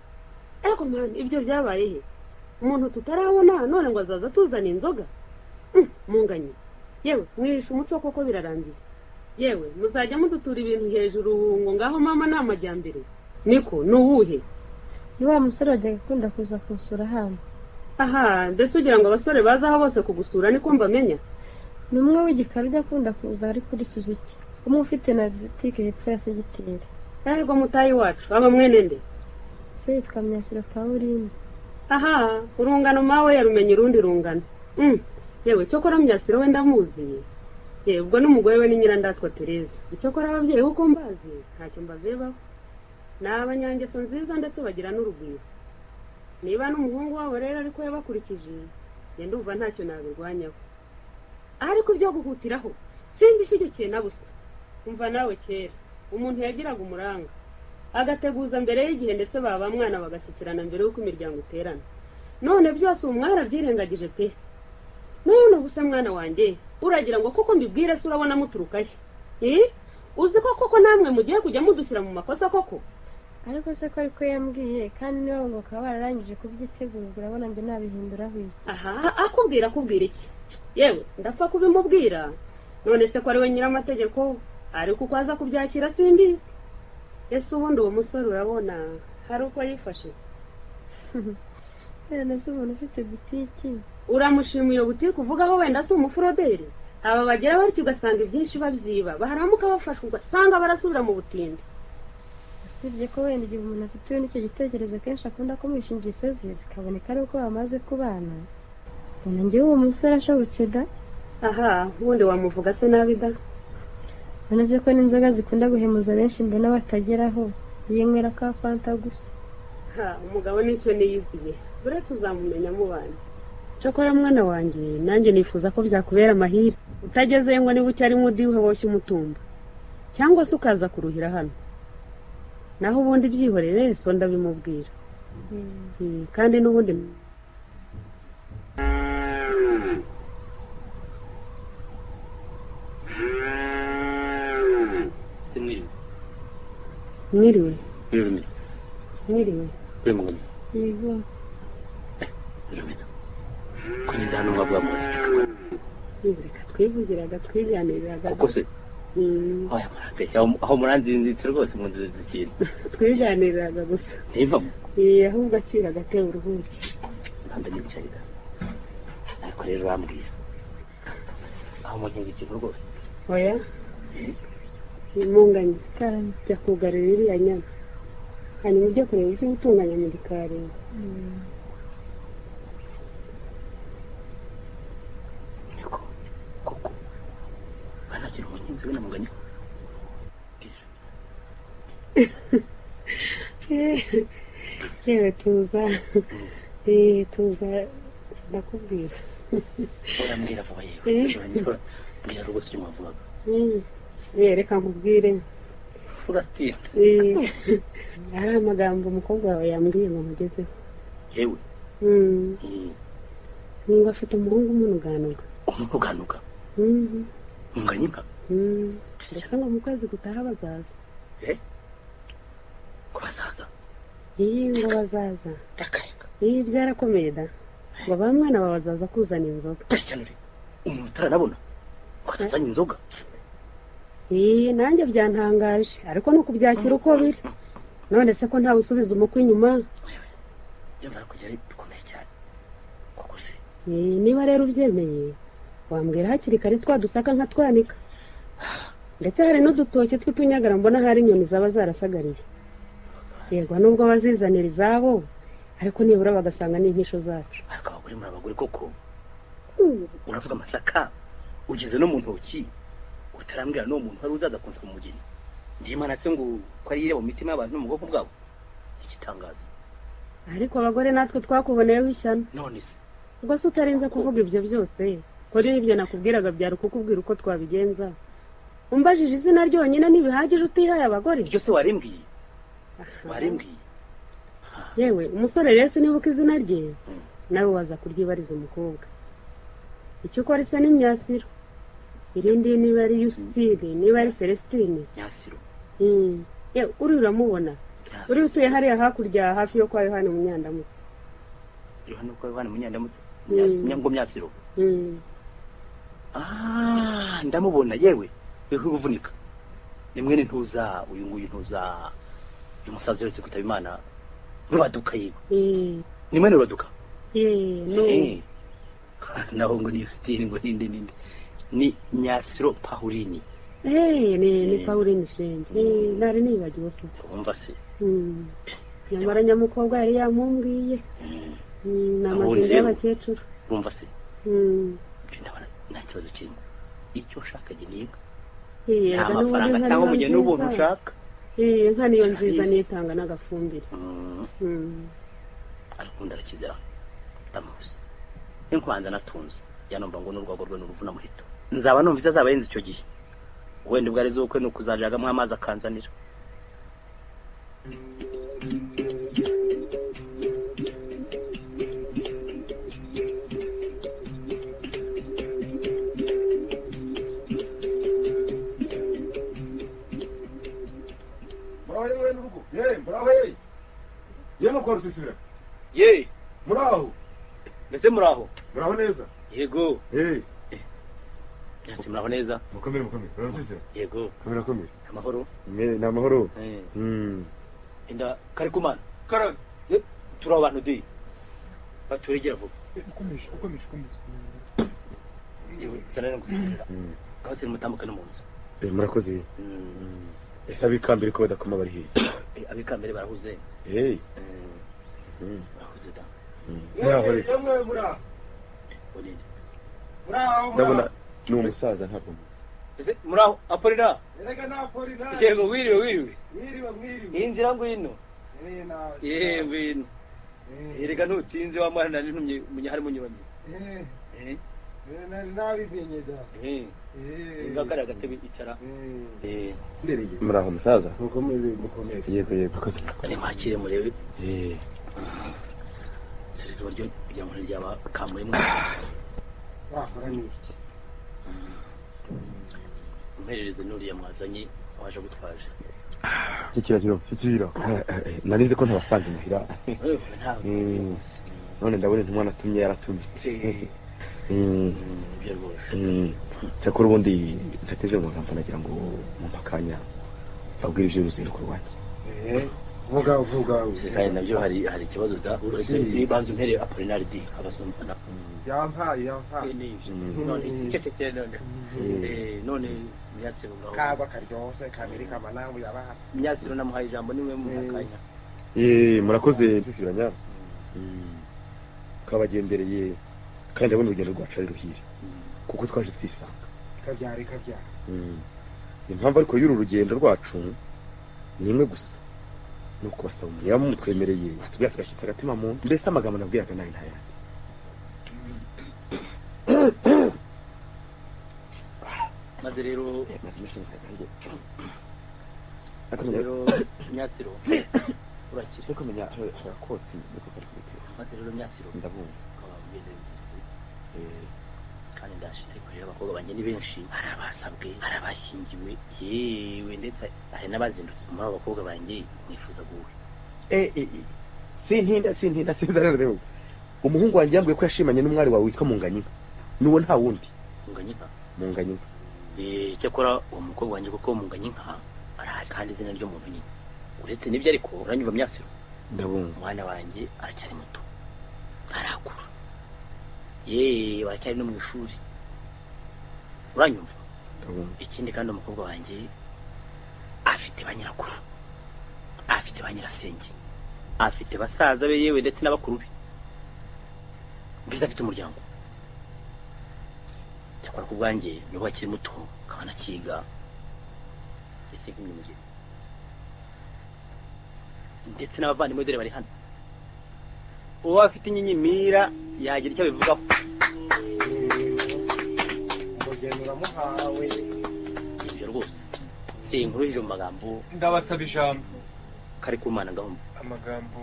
[SPEAKER 6] Ego mwana ibyo byabaye he? Umuntu tutarabona none ngo azaza tuzana inzoga? Munganye yewe mwirisha umuco koko birarangiye. Yewe muzajya mudutura ibintu hejuru ngo ngaho mama namajyambere. Niko nuwuhe?
[SPEAKER 7] Ni wa musore wajyaga akunda kuza kunsura hano.
[SPEAKER 6] Aha, ndetse ugira ngo abasore baza aho bose kugusura niko mbamenya.
[SPEAKER 7] Ni umwe w'igikara ujya akunda kuza ari kuri Suzuki. Umwe ufite na boutique hepfo ya Segiteri.
[SPEAKER 6] Ariko mutayi wacu aba mwene nde?
[SPEAKER 7] Se yitwa Myasiro Pauline.
[SPEAKER 6] Aha, urungano mawe yarumenye urundi rungano. Yewe cyokora Myasiro wenda muzi. Ubwo n'umugore we ni Nyirandatwa Tereza. Icyokora ababyeyi uko mbazi ntacyo mbazebaho. N'abanyangeso nziza ndetse bagira n'urugwiro. Niba n'umuhungu wabo rero ariko yabakurikije yenda umva ntacyo nabirwanyaho. Ariko byo guhutiraho simbishyigikiye na busa. Umva nawe kera umuntu yagiraga umuranga agateguza mbere y'igihe ndetse baba mwana bagashyikirana mbere y'uko imiryango iterana. None byose umwara byirengagije pe. none ubuse mwana wanjye uragira ngo koko mbibwire se urabona muturukahe uzi ko koko namwe mugiye kujya mudushyira mu makosa koko
[SPEAKER 7] ariko se ko ariko yambwiye kandi niba ngo ukaba wararangije kubyitegura urabona njye nabihinduraho iki
[SPEAKER 6] aha akubwira iki yewe ndapfa kubimubwira none se ko ari we nyir'amategeko ariko uko aza kubyakira simbizi ese ubundi uwo musore urabona hari uko yifashe
[SPEAKER 7] none se umuntu ufite butiki
[SPEAKER 6] uramushima iyo butiki uvugaho wenda si umuforoderi aba bagira batyo ugasanga ibyinshi babyiba baharamuka bafashwe ugasanga barasubira mu butindi
[SPEAKER 7] usibye ko wenda igihe umuntu afite n'icyo gitekerezo kenshi akunda kumisha ingeso ze zikaboneka ari uko bamaze kubana mbona njyewe uwo musore ashobotse da
[SPEAKER 6] aha ubundi wamuvuga se nabi da
[SPEAKER 7] none se ko n'inzoga zikunda guhemuza benshi mbona batageraho yinywera ka fanta gusa
[SPEAKER 6] umugabo nicyo niyiziye uretse uzamumenya mu bana cyakora mwana wanjye nanjye nifuza ko byakubera amahire utagezeyo ngo niba ucyari mudiwe woshye umutumba cyangwa se ukaza kuruhira hano naho ubundi byihorere so ndabimubwira kandi n'ubundi mwiriwe
[SPEAKER 7] yego
[SPEAKER 2] ko ni hano ngabwa mu
[SPEAKER 6] reka twivugiraga twiganiriraga
[SPEAKER 2] kuko se oya marapesha aho muranzinzitse rwose mu nzu z'ikintu
[SPEAKER 6] twiganiriraga gusa
[SPEAKER 2] n'impamo
[SPEAKER 6] ahubwo akira gateye uruhuke
[SPEAKER 2] ntambe n'ibicarira ariko rero bambwira aho mugenga ikintu rwose
[SPEAKER 6] oya imunganye karame jya kugarira iriya nyana hanyuma ujye kureba ibyo gutunganya mu gikari
[SPEAKER 2] koko banagira umugenzi we namuganye
[SPEAKER 6] yewe tuza ndakubwira
[SPEAKER 2] urambwira vuba yewe mbwira rwose icyo mwavugaga
[SPEAKER 6] reka nkubwire
[SPEAKER 2] uratinda
[SPEAKER 6] ari amagambo umukobwa wawe yambwiye ngo mugezeho
[SPEAKER 2] yewe
[SPEAKER 6] ngo afite umuhungu
[SPEAKER 2] umunuganuga unganya inka
[SPEAKER 6] ndetse ngo mu kwezi gutaha bazaza
[SPEAKER 2] ko bazaza
[SPEAKER 6] ngo bazaza byarakomeye da ngo ba mwana bawe bazaza kuzana inzoga
[SPEAKER 2] umuntu utaranabona ko azazanye inzoga
[SPEAKER 6] nanjye byantangaje ariko ni ukubyakira uko biri none se ko ntawe usubiza umukwe inyuma
[SPEAKER 2] byamara kugera bikomeye cyane kuko se
[SPEAKER 6] niba rero ubyemeye wambwira hakiri kare twadusaka nka twanika ndetse hari n'udutoki tw'utunyagara mbona hari inyoni zaba zarasagariye yego nubwo bazizanira izabo ariko nibura bagasanga n'impisho zacu
[SPEAKER 2] ariko abagore muri abagore koko uravuga amasaka ugeze no mu ntoki utarambwira n'uwo muntu wari uzaza kunsaba umugeni ndimana se ngo ko ari mu mitima y'abantu no mu bwoko bwabo igitangaza
[SPEAKER 6] ariko abagore natwe twakuboneyeho ishyano
[SPEAKER 2] none se
[SPEAKER 6] ubwo se utarinze kuvuga ibyo byose kuri ibyo nakubwiraga byari kukubwira uko twabigenza umbajije izina ryonyine ntibihagije utihaye abagore
[SPEAKER 2] iryo se warimbwiye
[SPEAKER 6] yewe umusore rero sinibuka izina rye nawe waza kuryibariza umukobwa icyo ukora isa n'imyasiro irindi niba ari Yusitine niba ari Celestine
[SPEAKER 2] Nyasiro
[SPEAKER 6] uri uramubona uri utuye hariya hakurya hafi yo kwa Yohana Munyandamutse
[SPEAKER 2] Yohana kwa Yohana Munyandamutse nyango Myasiro ndamubona yewe wewe uvunika ni mwene ntuza uyu nguyu ntuza uyu musaza uretse kutaba Imana rubaduka yiwe ni mwene rubaduka naho ngo ni Yusitine ngo ninde ni Nyasiro Pauline
[SPEAKER 6] ni Pauline Shenge nari nibagiwe
[SPEAKER 2] umva se
[SPEAKER 6] nyamara nyamukobwa yari yamumbwiye n'amazina y'abakecuru
[SPEAKER 2] umva se ndabona nta kibazo kirimo icyo ushaka gininga nta mafaranga cyangwa umugeni n'ubuntu ushaka
[SPEAKER 6] inka niyo nziza nitanga n'agafumbire
[SPEAKER 2] ariko ndarakizera ndamuzi inkwanza natunze byanumva ngo n'urwago rwe n'uruvuna muhito nzaba numva izazaba yenze icyo gihe wenda ubwo ari zo kwe nukuzajagamo amazi akanzanira
[SPEAKER 3] kwa Rusisibira.
[SPEAKER 5] Ye,
[SPEAKER 3] Muraho.
[SPEAKER 5] mbese muraho?
[SPEAKER 3] Muraho neza.
[SPEAKER 5] Yego.
[SPEAKER 2] Nyatsi muraho neza.
[SPEAKER 3] Mukomere. Rusisibira.
[SPEAKER 2] Yego.
[SPEAKER 3] Komera.
[SPEAKER 2] Amahoro.
[SPEAKER 3] Ni amahoro.
[SPEAKER 2] Inda kari kumana.
[SPEAKER 5] Kara.
[SPEAKER 2] Turi abantu di. Baturigera vuba.
[SPEAKER 5] Ukomeje.
[SPEAKER 2] Yewe, tanane ngukira. Kase mutambuka no munsi.
[SPEAKER 3] Murakoze. Ese abikambere ko badakoma bari hehe?
[SPEAKER 2] Abikambere barahuze. Barahuze da.
[SPEAKER 3] Muraho.
[SPEAKER 2] Bonine.
[SPEAKER 3] Ndabona ni umusaza ntabwo.
[SPEAKER 2] Ese muraho Apolina?
[SPEAKER 5] Erega na Apolina.
[SPEAKER 2] Yego wiriwe.
[SPEAKER 5] Mwiriwe.
[SPEAKER 2] Inzira ngwino.
[SPEAKER 5] Na.
[SPEAKER 2] Ngwino. Erega ntutinze wa mwana ntumye munyahari munyuranye.
[SPEAKER 5] Nabimenyeza.
[SPEAKER 2] Ngakara gatebe icara.
[SPEAKER 3] Muraho musaza.
[SPEAKER 5] Mukomere.
[SPEAKER 3] Yego akoze.
[SPEAKER 2] Ni makire murebe. Serizo buryo bya muri ryaba kamurimo.
[SPEAKER 5] Horani.
[SPEAKER 2] Umperereze nuriya mwazanye waje gutwaje.
[SPEAKER 3] Kikira. Narize ko ntabasanze muhira. None ndabona ntumwana atumye yaratumye.
[SPEAKER 2] Ibyo rwose.
[SPEAKER 3] Cyakora ubundi ntateze mu ngambo nagira ngo mu makanya abwira ivyo ruzinduko rwanjye.
[SPEAKER 5] Vuga.
[SPEAKER 2] Kandi nabyo hari ikibazo da uretse banzu mpere Apollinaire di abasoma.
[SPEAKER 5] Yampaye.
[SPEAKER 2] None Nyatsiro ngaho.
[SPEAKER 5] Kaba karyose kamirika manangu yabaha.
[SPEAKER 2] Nyatsiro namuhaye ijambo nimwe mu makanya.
[SPEAKER 3] Murakoze Rusisibiranya. Kabagendereye kandi ndabona urugendo rwacu ari ruhire. Kuko twaje twisanga.
[SPEAKER 5] Kabyara.
[SPEAKER 3] Impamvu ariko y'uru rugendo rwacu ni imwe gusa. Nuko basaba umuyamu mutwemereye tubya tugashyitsa agatima mu mbese amagambo nabwiraga nayo ntaya.
[SPEAKER 2] Maze rero Nyatsiro urakira
[SPEAKER 3] ariko menya harakoti niko kari kubitira.
[SPEAKER 2] maze rero Nyatsiro
[SPEAKER 3] Ndabumva.
[SPEAKER 2] kabambere kandi ndashite kurera abakobwa banjye ni benshi arabasabwe arabashingiwe yewe ndetse hari n'abazindutse muri abo bakobwa banjye nifuza guwe
[SPEAKER 3] sintinda sinzarero umuhungu wanjye yambwiye ko yashimanye n'umwari wawe witwa Munganyika nuwo nta wundi Munganyika
[SPEAKER 2] cyakora uwo mukobwa wanjye kuko Munganyika arahari kandi izina ryo muntu nyine uretse n'ibyo ariko uranyumva Myasiro
[SPEAKER 3] ndabumva
[SPEAKER 2] umwana wanjye aracyari muto arakura baracyari no mu ishuri uranyumva ikindi kandi umukobwa wanjye afite ba nyirakuru afite ba nyirasenge afite basaza be yewe ndetse n'abakuru be mbese afite umuryango cyakora ku bwanjye niba akiri muto akaba akiga ese nk'imyumvire ndetse n'abavandimwe dore bari hano uwo afite inyinyimira yagira icyo bivugaho
[SPEAKER 5] umugeni uramuhawe
[SPEAKER 2] ibyo rwose sinkuruje mu magambo
[SPEAKER 8] ndabasaba ijambo
[SPEAKER 2] kari kumana gahunda
[SPEAKER 8] amagambo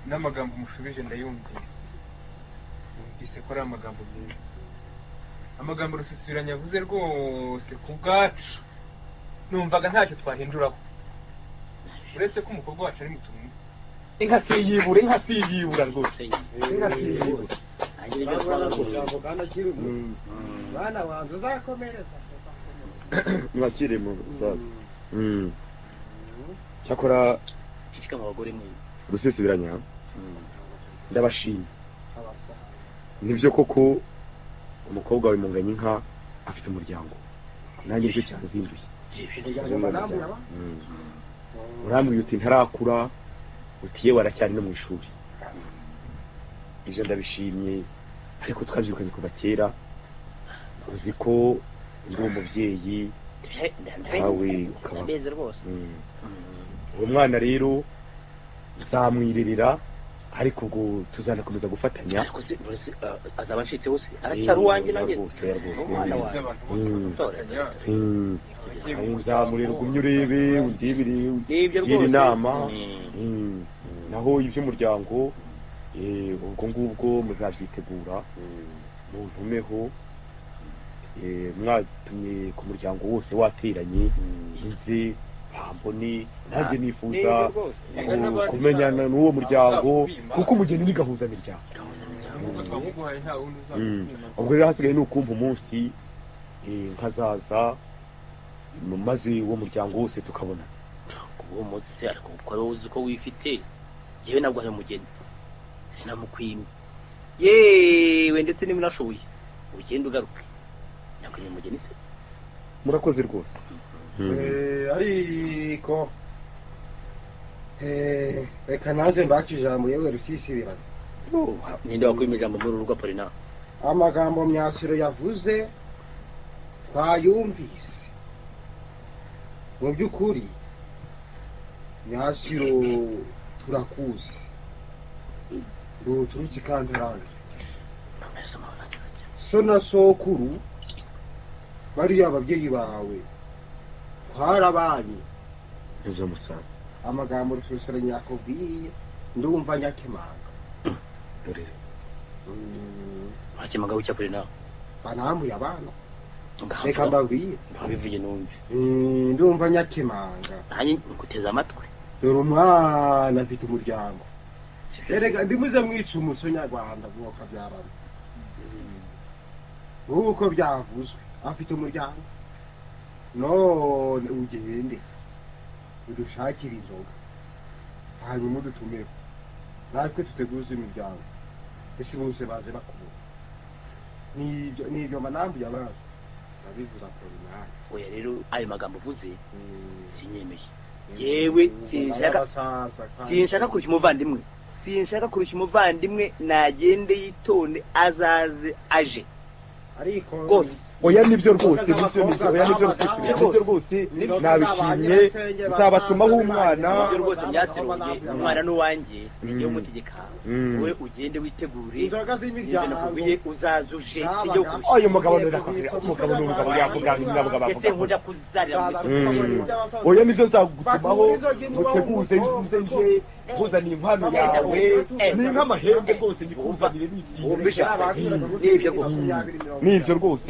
[SPEAKER 8] n'amagambo mushubije ndayumvise numvise ko ari amagambo meza amagambo Rusisibiranya yavuze rwose ku bwacu numvaga ntacyo twahinduraho uretse ko umukobwa wacu ari mutumwe inka siyibura rwose
[SPEAKER 5] bana wanjye uzakomereza
[SPEAKER 3] mwakire mu saza cyakora
[SPEAKER 2] kishika mu bagore mwe
[SPEAKER 3] Rusisibiranya ndabashimye nibyo koko umukobwa wawe Munganyika afite umuryango nanjye nicyo cyanzinduye urambwiye uti ntarakura utiye waracyari no mu ishuri ibyo ndabishimye ariko twabyirukanye kuva kera uzi ko ndi umubyeyi nawe ukaba uwo mwana rero nzamwirerera ariko ubwo tuzanakomeza gufatanya
[SPEAKER 2] azaba ncitse hose aracyari uwanjye nanjye
[SPEAKER 3] nzamurera ugumye urebe undibire ugire inama naho iby'umuryango ubwo ngubwo muzabyitegura muntumeho mwatumye ku muryango wose wateranye nze mboni nanjye nifuza kumenyana n'uwo muryango kuko umugeni ni gahuza miryango ubwo rero hasigaye ni ukumva umunsi nkazaza maze uwo muryango wose tukabona
[SPEAKER 2] uwo munsi ariko kuko wowe uzi ko wifite yewe nabwo ayo mugeni sinamukwimye yewe ndetse niba unashoboye ugenda ugaruke ntabwo uyu mugeni se
[SPEAKER 3] murakoze rwose
[SPEAKER 9] ariko reka naje mbaka ijambo yewe rusisibirana
[SPEAKER 2] ninde wakwima ijambo muri uru rugo Polina
[SPEAKER 9] amagambo Myasiro yavuze twayumvise mu by'ukuri Myasiro turakuzi nduturutse Kantarange so na sokuru bariya ababyeyi bawe twarabanye
[SPEAKER 3] ejo musaba
[SPEAKER 9] amagambo rususura nyakubwiye ndumva nyakemanga
[SPEAKER 3] dore
[SPEAKER 2] akemanga ucya Polina
[SPEAKER 9] banambuye abana reka mbabwiye
[SPEAKER 2] babivuye numve
[SPEAKER 9] ndumva nyakemanga
[SPEAKER 2] nanjye nguteza amatwi
[SPEAKER 9] dore umwana afite umuryango erega ndimuze mwica umuco nyarwanda bwoka byarana uko byavuzwe afite umuryango none ugende udushakire inzoga hanyuma udutumeho natwe tuteguze imiryango ese bose baje bakubona nibyo manambuye abazi ndabivuza Polinari
[SPEAKER 2] oya rero ayo magambo uvuze sinyemeye yewe sinshaka kurusha umuvandimwe sinshaka kurusha umuvandimwe nagende yitonde azaze aje
[SPEAKER 9] ariko
[SPEAKER 2] rwose
[SPEAKER 3] oya nibyo rwose nibyo rwose nabishimye nzabatumaho umwana
[SPEAKER 2] nibyo rwose Myasironge umwana n'uwanjye niyo mutegeka wowe ugende witegure ibyo nakubwiye uzaza uje sijye kurusha
[SPEAKER 3] ayo mugabo n'umugabo yavuga
[SPEAKER 2] ese nkuja kuzarira mu
[SPEAKER 3] oya nibyo nzagutumaho muteguze nje kuzana impano yawe ni nk'amahembe rwose nikuzanire
[SPEAKER 2] nibyo rwose
[SPEAKER 3] nibyo rwose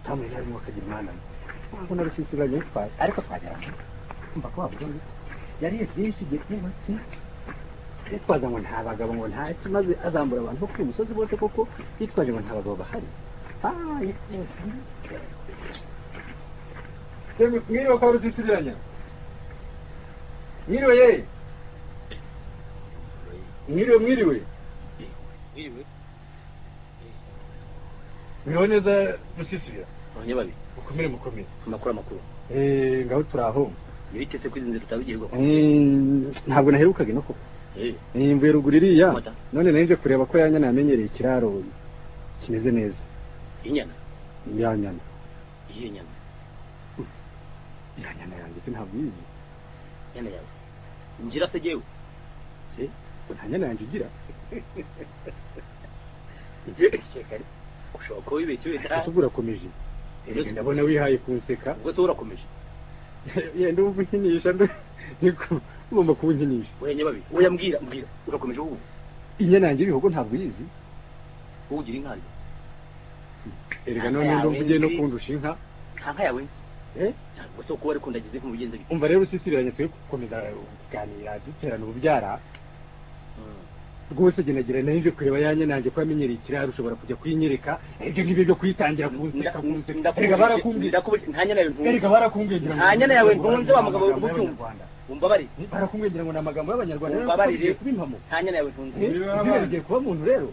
[SPEAKER 4] tamwe narimo kagira mwana ntabwo narushisiranye twaje ariko twagera mba ko wavuga yari byinshi gitimati twaza ngo nta bagabo ngo nta kimaze azambura abantu ku musozi bose koko yitwaje ngo nta bagabo bahari mwiriwe kwa rusisiranya mwiriwe mwiriwe neza rusisirira
[SPEAKER 2] abanye babi
[SPEAKER 4] mukomere
[SPEAKER 2] amakuru
[SPEAKER 4] ngaho turaho
[SPEAKER 2] ibitetse kwizinzira utabigirwa
[SPEAKER 4] ntabwo naherukaga no koko mvuye ruguru iriya none naje kureba ko yanyana yamenyereye ikiraro kimeze neza
[SPEAKER 2] inyana
[SPEAKER 4] yanyana
[SPEAKER 2] iyo nyana
[SPEAKER 4] yanyana yanjye se ntabwo yizi
[SPEAKER 2] nyana yawe ngira se jewe
[SPEAKER 4] nta nyana yanjye ugira
[SPEAKER 2] ushobora kuba wibeshye wenda
[SPEAKER 4] ese urakomeje ndabona wihaye kunseka
[SPEAKER 2] ubwo se urakomeje
[SPEAKER 4] yenda umva unkinisha niko ugomba kuba unkinisha
[SPEAKER 2] oya babi oya mbwira urakomeje ubu
[SPEAKER 4] inyana yanjye ibihogo ntabwo yizi
[SPEAKER 2] wowe ugira inka
[SPEAKER 4] erega none ndumva ugiye no kundusha inka
[SPEAKER 2] nka yawe gusa uko wari kundagize ku mugenzi bite
[SPEAKER 4] umva rero usisiranye twe gukomeza kuganira duterana ububyara rwose genagira naje kureba yanye nanjye ko amenyereye ikiraro ushobora kujya kuyinyereka ibyo ngibyo byo kuyitangira kunseka erega barakumbwira
[SPEAKER 2] nta nyana yawe ntunze
[SPEAKER 4] erega barakumbwira
[SPEAKER 2] nta nyana yawe ntunze wa mugabo w'ubucyumva umbabari
[SPEAKER 4] barakumbwira ngo n'amagambo y'abanyarwanda
[SPEAKER 2] umbabari kubimpamo nta nyana yawe ntunze
[SPEAKER 4] bigiye kuba umuntu rero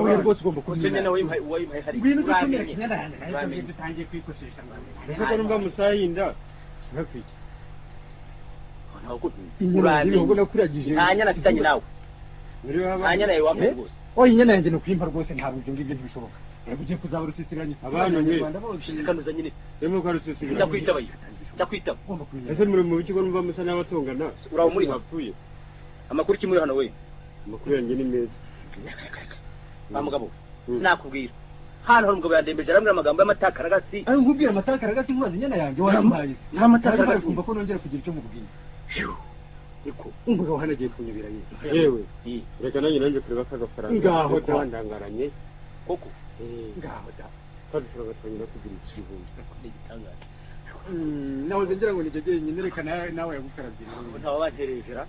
[SPEAKER 4] oya rwose ugomba kumenya
[SPEAKER 2] nyana wayimpaye hari
[SPEAKER 4] ibintu bikomeye nyana yanjye naje dutangiye kwikoshesha ngo numva musahinda ntafike
[SPEAKER 2] uramenye nta nyana afitanye nawe nta nyana yawe wambaye rwose
[SPEAKER 4] oya inyana yanjye ni ukwimpa rwose ntabwo ibyo ngibyo ntibishoboka ugiye kuzaba rusisiranye
[SPEAKER 2] abanyarwanda bose kanuza nyine
[SPEAKER 4] rero ko rusisiranye
[SPEAKER 2] ndakwitaba
[SPEAKER 4] ese muri mu bikigo numva musa n'abatongana
[SPEAKER 2] uraho muri bapfuye amakuru kimuri hano we
[SPEAKER 4] amakuru yanjye ni meza
[SPEAKER 2] mugabo nakubwira hano hari umugabo yandembeje aramwe amagambo y'amatakaragasi
[SPEAKER 4] ari nkubwira amatakaragasi nkubaza inyana yanjye warampaye
[SPEAKER 2] nta matakaragasi
[SPEAKER 4] kumva ko nongera kugira icyo mubwira niko umugabo hano agiye kunyibira yewe reka nanjye kureba kagafaranga ngaho wandangaranye koko ngaho da kandi turagatanya no kugira ikibumbi n'igitangaza nawe ngira ngo nijye nyine reka nawe yagukarabye
[SPEAKER 2] ntaba banterejera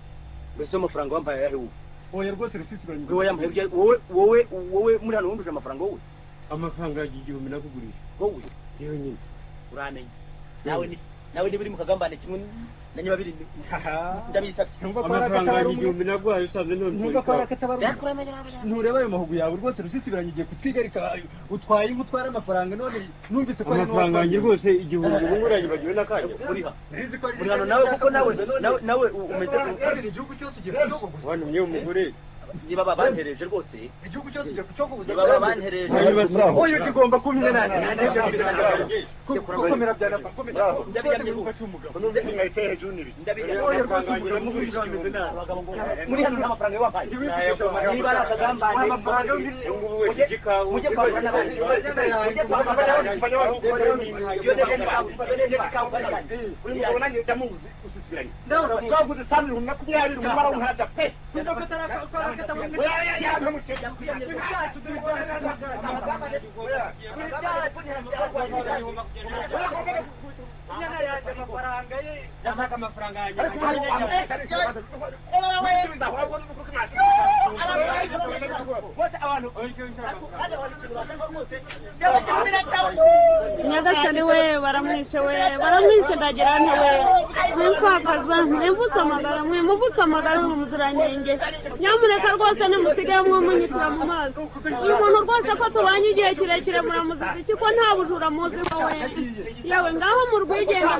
[SPEAKER 2] mbese amafaranga wampaye yahe ubu
[SPEAKER 4] oya rwose rusitsi baranye
[SPEAKER 2] wowe yampaye wowe muri hano wumvise amafaranga wowe
[SPEAKER 4] amafaranga y'igihumbi nakugurisha
[SPEAKER 2] wowe
[SPEAKER 4] yewe nyine
[SPEAKER 2] uramenye nawe niba uri mu kagambane kimwe na nyababiri ndabisabye
[SPEAKER 4] amafaranga y'igihumbi nagwaye usanze none ntureba ayo mahugu yawe rwose rusitsi birangiye kutwigarika utwaye utwara amafaranga none numvise ko amafaranga yanjye rwose igihumbi nguranye bagiwe nakanya
[SPEAKER 2] muri hano nawe kuko nawe umeze
[SPEAKER 4] igihugu cyose ugiye kuyogoza wanumye umugore
[SPEAKER 2] niba babantereje rwose
[SPEAKER 4] igihugu cyose ugiye kucyogoza
[SPEAKER 2] niba babantereje
[SPEAKER 4] oyo kigomba kumenya nanjye kukomera byanapfa komera
[SPEAKER 2] ndabigamye
[SPEAKER 4] umugabo
[SPEAKER 3] numve nkayite hejuru nibi
[SPEAKER 2] ndabigamye muri hano nta mafaranga wampaye niba ari akagambane mujye kwa n'abandi
[SPEAKER 3] twaguze sami makumyabiri umumara w'umuhanda pe
[SPEAKER 6] nyagasani we baramwishe ndagira nti we mwimfakaza mwimvutse amagara mwimuvutse amagara n'umuziranenge nyamuneka rwose nimusigaye mwumunyitira mu mazi uyu muntu rwose ko tubanye igihe kirekire muramuziza iki ko nta bujura muziho we yewe ngaho murwigenge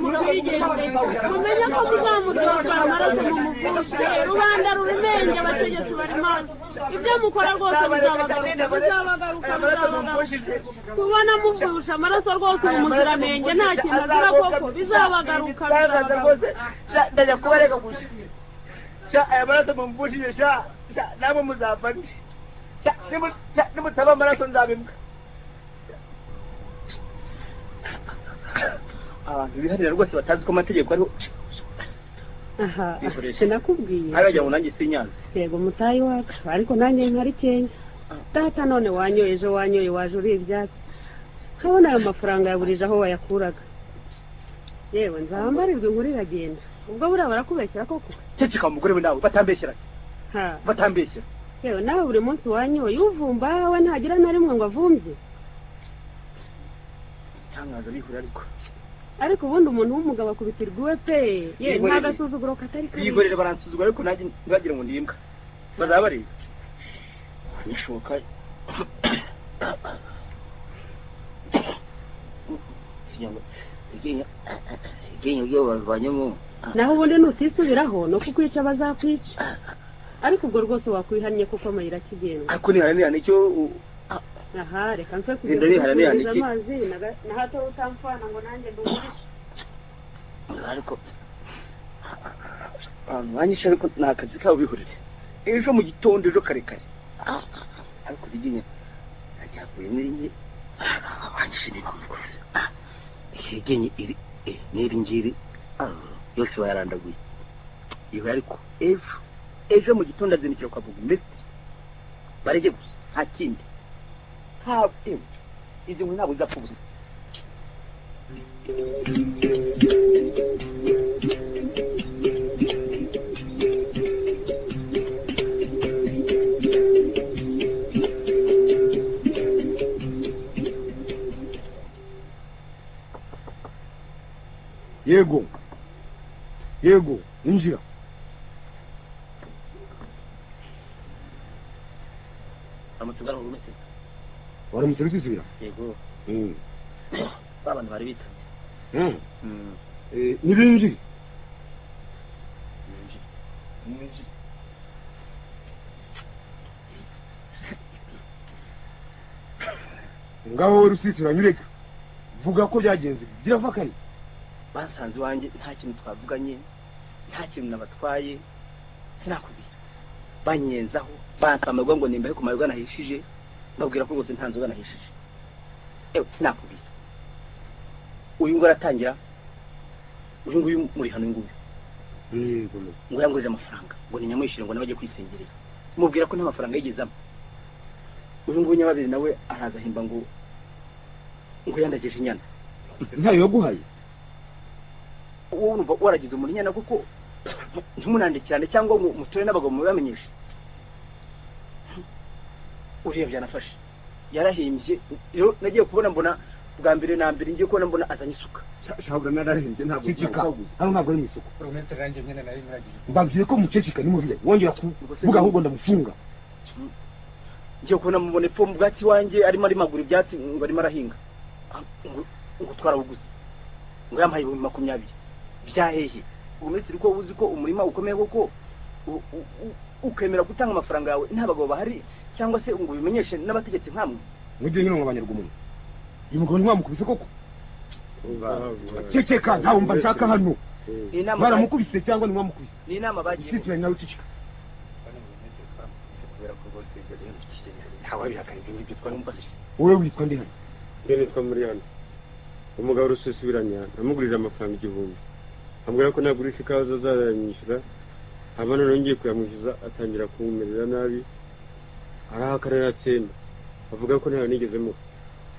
[SPEAKER 6] mumenye ko muzamuryoza amaraso mumuvushe rubanda rubimenge abategetsi bari mazi ibyo mukora rwose bizabagaruka kubona muvusha amaraso rwose umuziranenge nta kintu azira koko bizabagaruka
[SPEAKER 2] ndajya kubareka gusa aya maraso mumvushije nabo muzapfa nimutaba amaraso nzabimbwa abantu biharira rwose batazi ko amategeko ariho
[SPEAKER 6] aha sinakubwiye
[SPEAKER 2] aragira ngo nanjye sinyanze
[SPEAKER 6] yego mutayi wacu ariko nanjye nkari kenya data none wanyoye ejo wanyoye waje uri ibyatsi kabona ayo mafaranga yaburije aho wayakuraga yewe nzambarirwa inkuru iragenda ubwo buriya barakubeshyira koko
[SPEAKER 2] ceceka umugore we nawe batambeshyira batambeshyira
[SPEAKER 6] yewe nawe buri munsi wanyoye uvumba we ntagira na rimwe ngo avumbye
[SPEAKER 2] ntangaza bihura
[SPEAKER 6] ariko ubundi umuntu w'umugabo akubitirwa iwe pe ye nta gasuzuguro katari kare
[SPEAKER 2] bigorere baransuzugura ariko nanjye ntibagira ngo ndimbwa bazaba bareba nishoboka igenyo ryo bavanyemo
[SPEAKER 6] naho ubundi nutisubiraho no kukwica bazakwica ariko ubwo rwose wakwihannye kuko amayira akigendwa
[SPEAKER 2] ariko niharanira nicyo
[SPEAKER 6] aha reka mfe kugeza amazi na hato utamfana ngo nanjye ndugurishe
[SPEAKER 2] ariko mwanyisha ariko ni akazi kabo bihurire ejo mu gitondo ejo karekare ariko riginya ajyakuye muri abanyishe niba mukoze igenye iri n'iri ngiri yose bayarandaguye iwe ariko ejo mu gitondo azinukira kwa bugu mbese barege gusa nta kindi izi nkuru ntabwo zizapfa ubusa
[SPEAKER 3] yego injira
[SPEAKER 2] amutugana urumese
[SPEAKER 3] waramutse rusisibira
[SPEAKER 2] yego abantu bari bitavye
[SPEAKER 3] nibinjire ngaho rusisibira nyureka vuga ko byagenze biravakanye
[SPEAKER 2] basanze iwanjye nta kintu twavuganye nta kintu nabatwaye sinakubwira banyenzaho bansamarwa ngo nimba ariko marwa nahishije babwira ko rwose nta nzoga nahishije sinakubwira uyu ngo aratangira uyu nguyu muri hano nguyu ngo yangurije amafaranga ngo ninyamwishyure ngo nawe ajye kwisengerera mubwira ko nta mafaranga yigezamo uyu nguyu Nyababiri nawe araza ahimba ngo yandageje inyana
[SPEAKER 9] ntayo yaguhaye
[SPEAKER 2] wowe urumva waragize umunyana kuko ntimunandikirane cyangwa ngo muture n'abagabo mubamenyeshe uriya byanafashe yarahimbye rero nagiye kubona mbona bwa mbere na mbere ngiye kubona mbona azanye isuka
[SPEAKER 9] shabura narahimbye ntabwo
[SPEAKER 4] ceceka hano ntabwo ari mu isoko
[SPEAKER 8] urumetse ranjye nyene nari muragije
[SPEAKER 4] mbabwiye ko muceceka nimuze wongera kuvuga ahubwo ndamufunga
[SPEAKER 2] ngiye kubona mubona epfo mu bwatsi wanjye arimo arimagura ibyatsi ngo arimo arahinga ngo twarabuguze ngo yampaye 20 byahehe urumetse ko uzi ko umurima ukomeye koko ukemera gutanga amafaranga yawe nta bagabo bahari cyangwa se ngo bimenyeshe n'abategetsi nkamwe
[SPEAKER 4] mugiye nyine ngabanyarwumuntu uyu mugabo ntimwamukubise koko ceceka ntawe mba nshaka hano baramukubise cyangwa ntimwamukubise
[SPEAKER 2] ni inama bagiye
[SPEAKER 4] sisire nawe ceceka wowe witwa ndi hano
[SPEAKER 3] nitwa muri hano umugabo rusubiranya namugurije amafaranga 1000 ambwira ko nagurisha ikawa azanyishyura hama none ngiye kuyamwishyuza atangira kumumerera nabi arahakarira atsemba avuga ko ntayo nigezemo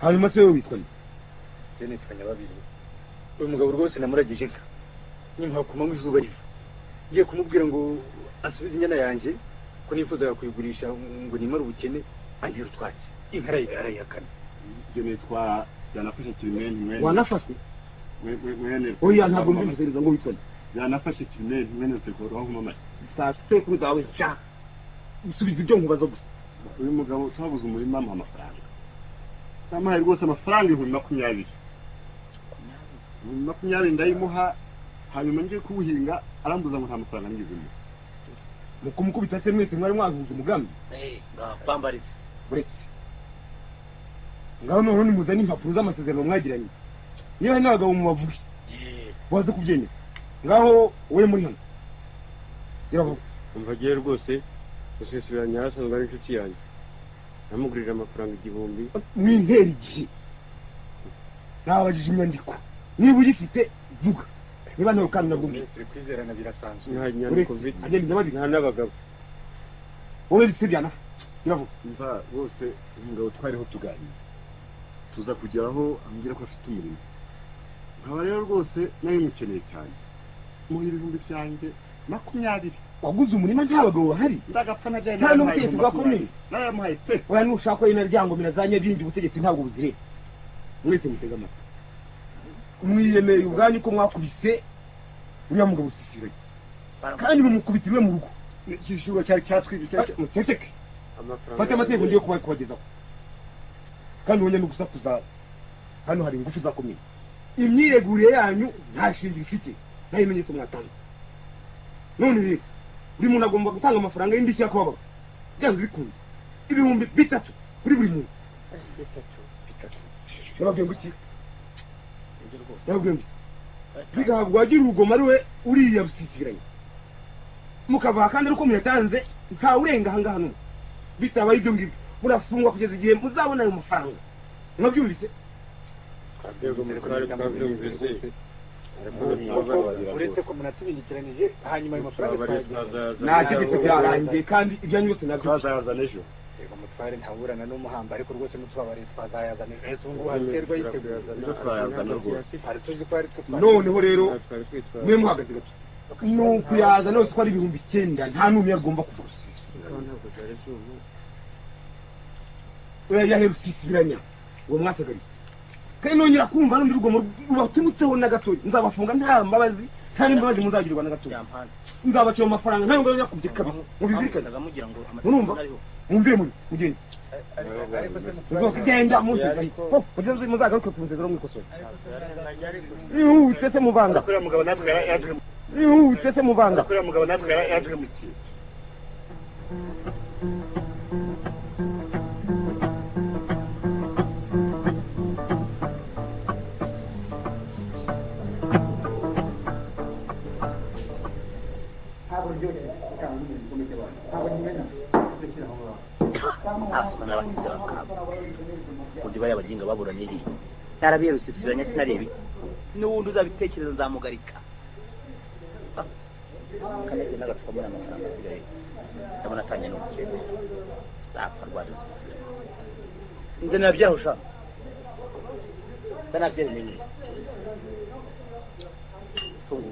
[SPEAKER 4] hanyuma se wowe witwa nde
[SPEAKER 5] nitwa Nyababiri uyu mugabo rwose namuragije ka nyuma kumanywa izuba riva ngiye kumubwira ngo asubize inyana yanjye ko nifuzaga kuyigurisha ngo nimara ubukene angira utwatsi inkara yarayakana
[SPEAKER 3] ibyo nitwa byanafashe Kirimeni
[SPEAKER 4] wanafashwe
[SPEAKER 3] mwene
[SPEAKER 4] oya ntabwo mbimusereza ngo witwa
[SPEAKER 3] byanafashe Kirimeni mwene tekoro aho mama
[SPEAKER 4] saa sekuru zawe sha usubiza ibyo nkubaza gusa
[SPEAKER 3] uyu mugabo twabuze umurima amuha amafaranga amahaye rwose amafaranga 20 20 ndayimuha hanyuma ngiye kuwuhinga arambuza ngo nta mafaranga nigezemo
[SPEAKER 4] mukumukubita se mwese mwari mwahuje umugambi
[SPEAKER 2] bambarize
[SPEAKER 4] uretse ngaho none nimuzane impapuro z'amasezerano mwagiranye niba hari n'abagabo mubavuge waze kubyemeza ngaho wowe muri hano yaravuga
[SPEAKER 3] umva agiye rwose usesubiranya asanzwe ari inshuti yanjye namugurije amafaranga 1000
[SPEAKER 4] mwintera igihe nabajije inyandiko niba uyifite vuga niba ntawe kandi nabwumvise
[SPEAKER 5] turi kwizerana birasanzwe
[SPEAKER 3] nta nyandiko mfite nta n'abagabo
[SPEAKER 4] wowe bise byanafa yaravuga
[SPEAKER 3] mva bose umugabo twariho tuganira tuza kugeraho ambwira ko afite umurimo nkaba rero rwose nari mukeneye cyane mu 2000 20
[SPEAKER 4] waguze umurima nta bagabo bahari
[SPEAKER 3] ndagapfa na
[SPEAKER 4] nta n'ubutegetsi bwakomeye
[SPEAKER 3] naramuhaye pe
[SPEAKER 4] oya nushaka yina ryango minazanye bindi ubutegetsi ntabwo buzire mwese mutega amatwi mwiyemeye ubwanyu ko mwakubise uriya mugabo usisiranye kandi mumukubitiriwe mu rugo
[SPEAKER 3] ikishuba cyari cyatwibye
[SPEAKER 4] muceceke fata amategeko ngiye kubagezaho kandi wonye no gusakuza hano hari ingufu zakomeye imyiregurire yanyu nta shingiro ifite nta bimenyetso mwatanga none rero buri muntu agomba gutanga amafaranga y'indishyi y'akababaro byanze bikunze 3,000 kuri buri muntu 3 yababwiye ngo iki yababwiye ngo bigahabwa wagira urugoma ari we uriya rusisiranye mukava kandi ariko muyatanze nta urenga aha ngaha none bitabaye ibyo ngibyo murafungwa kugeza igihe muzabona ayo mafaranga mwabyumvise
[SPEAKER 5] uretse ko munatubikiranije hanyuma ayo mafaranga
[SPEAKER 4] nategetse byarangiye kandi ibyanyu byose nabyo
[SPEAKER 3] twazayazana ejo
[SPEAKER 5] yego mutware ntaburana n'umuhamba ariko rwose mutwabare twazayazana ejo ubu haterwa yiteguye
[SPEAKER 3] twayazana rwose
[SPEAKER 5] hari tuzi ko ari twe
[SPEAKER 4] noneho rero mwe muhagaze gato nuko yaza nose ko ari 9,000 nta n'umwe agomba kuvuga oya yaherusisibiranya uwo mwasagari kandi nongera kumva n'undi rugomo rubatumutseho na gato nzabafunga nta mbabazi nta n'imbabazi muzagirirwa na gato nzabaciye amafaranga nta ngabo yakubye kabiri mubizirikane murumva mwumvire muri mugende uzokigenda munsi mugenzi muzagaruke ku nzego mwikosora utese muvanga
[SPEAKER 3] kuriya mugabo natwe yadwe
[SPEAKER 4] utese muvanga
[SPEAKER 3] kuriya mugabo natwe yadwe mukiye
[SPEAKER 2] asoma n'abakiga bakaba undi bari abaginga baburanye iri yarabiye rusisibiranya sinareba iki n'ubundi uzabitekereza nzamugarika kandi njye n'agacupa mbona amafaranga asigaye ndabona atanye n'ubukene zapfa rwaje rusisira nze nabyaho sha ndanabyere nyine tungu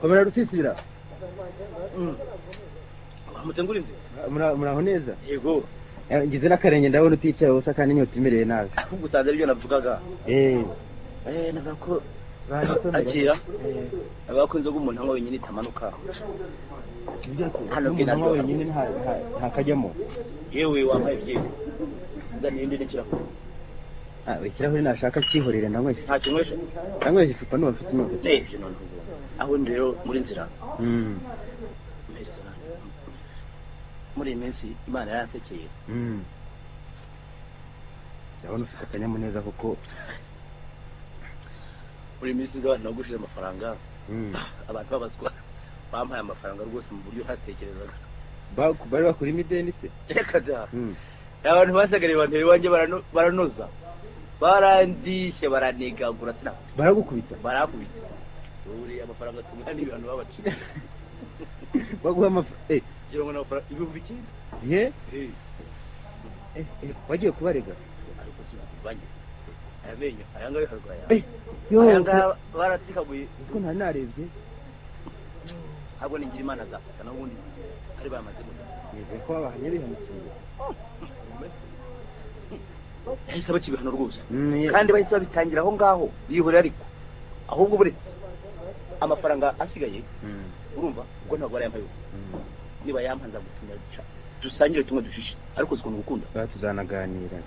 [SPEAKER 4] komera rusisira
[SPEAKER 2] mutengura inzi
[SPEAKER 4] muraho neza
[SPEAKER 2] yego
[SPEAKER 4] ngize n'akarenge ndabona uticaye ubusa kandi inyota imereye nabi
[SPEAKER 2] gusanze aribyo navugaga navuga ko akira avuga ko inzoga umuntu anywa wenyine itamanuka hano
[SPEAKER 4] bw'inama wenyine ntakajyamo
[SPEAKER 2] yewe wambaye byinshi nzaniye indi n'ikirahure
[SPEAKER 4] ikirahure nashaka cyihorere nanyweshe
[SPEAKER 2] nta kinyweshe
[SPEAKER 4] nanyweshe icupa n'ubu mfite inyota
[SPEAKER 2] n'ibyo noneho aho ndi rero muri nzira mpereza nanjye muri iyi minsi imana yaransekeye
[SPEAKER 4] ndabona ufite akanyamuneza kuko
[SPEAKER 2] muri iyi minsi abantu nagushije amafaranga abantu babaswa bampaye amafaranga rwose mu buryo ntatekerezaga
[SPEAKER 4] bari bakura imideni se
[SPEAKER 2] reka da abantu basagariye banteye iwanjye baranoza barandishye baranigagura
[SPEAKER 4] baragukubita
[SPEAKER 2] barakubita uriya amafaranga tumwe n'ibintu babaciye
[SPEAKER 4] baguha amafaranga
[SPEAKER 2] ngira ngo n'amafaranga ibihumbi 9
[SPEAKER 4] wagiye kubarega
[SPEAKER 2] ariko si banjye amenyo ayanga biharwaya ayanga baratikaguye
[SPEAKER 4] uko ntari narebye
[SPEAKER 2] ahubwo ningira imana azafata n'ubundi ari bamaze gusa
[SPEAKER 4] nizeye ko babahanye bihamukiye
[SPEAKER 2] yahise baca ibihano rwose kandi bahise babitangira aho ngaho bihorera ariko ahubwo buretse amafaranga asigaye urumva ubwo ntabwo barayampa yose niba yampa nzagutumira dusangire tumwe dushishe ariko ukuntu gukunda
[SPEAKER 4] tuzanaganira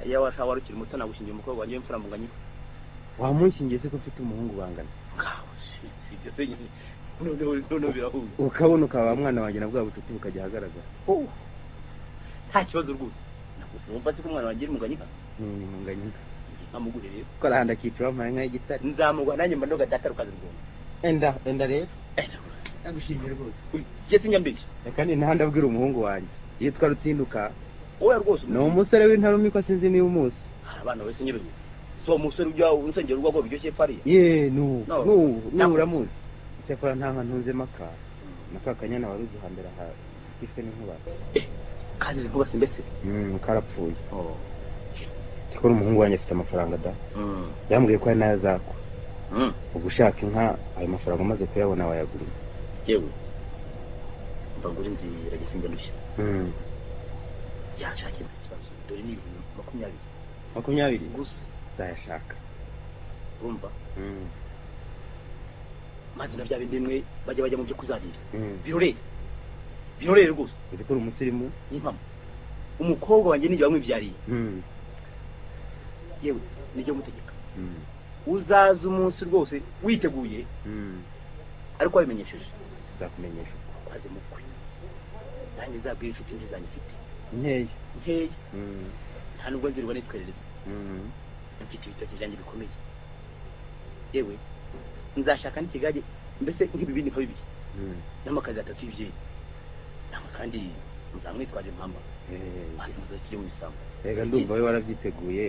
[SPEAKER 2] iyo washaka wari ukiri muto nagushingiye umukobwa wanjye w'imfura munganye
[SPEAKER 4] wamunshingiye se ko ufite umuhungu bangana
[SPEAKER 2] si ibyo se nyine noneho birahuye
[SPEAKER 4] ukabona ukaba mwana wanjye na bwa bucuti bukajya ahagaragara
[SPEAKER 2] nta kibazo rwose wumva se ko umwana wanjye munganyika
[SPEAKER 4] munganyika
[SPEAKER 2] nkamuguhereye
[SPEAKER 4] ko arahanda akiciro wampaye nk'igitare
[SPEAKER 2] nzamugwa nanjye mba ndoga data rukaza rwose
[SPEAKER 4] enda rero
[SPEAKER 2] nagushimiye rwose njye sinyambeshye
[SPEAKER 4] kandi ntahandi abwira umuhungu wanjye yitwa Rutsinduka
[SPEAKER 2] oya rwose
[SPEAKER 4] ni umusore w'intarumikwa sinzi niba umuzi
[SPEAKER 2] abana wese nyine so umusore ujya unsengera urwagwa biryoshye pariya
[SPEAKER 4] uramuzi cyakora nta hantu nzemo akanyana wari uzi hambere aha ifite n'inkuba
[SPEAKER 2] kazi inkuba si mbese
[SPEAKER 4] karapfuye cyakora umuhungu wanjye afite amafaranga da yambwiye ko ari nayo azakwa ubu ushaka inka ayo mafaranga umaze kuyabona wayaguriye
[SPEAKER 2] yewe mva nguri nzira gisinga ndushya yashaka ikibazo dore ni
[SPEAKER 4] 20
[SPEAKER 2] gusa
[SPEAKER 4] ndayashaka
[SPEAKER 2] urumva maze na bya bindi mwe bajya mu byo kuzarira birorere rwose
[SPEAKER 4] uzikora umusirimu
[SPEAKER 2] n'impamo umukobwa wanjye nijye wamwibyariye yewe nijye mutegeka uzaza umunsi rwose witeguye ariko wabimenyesheje
[SPEAKER 4] nzakumenyesha
[SPEAKER 2] kwaze mukwe nanjye nzabwira inshuti zanjye mfite
[SPEAKER 4] nkeya
[SPEAKER 2] nta nubwo nzirwa nitwerereza mfite ibitoki byanjye bikomeye yewe nzashaka n'ikigage mbese nk'ibibindi nka bibiri n'amakazi 3 y'ibyeyi namwe kandi muzamwitwaje impamba maze muzakire mu bisambo
[SPEAKER 4] rega ndumva we warabyiteguye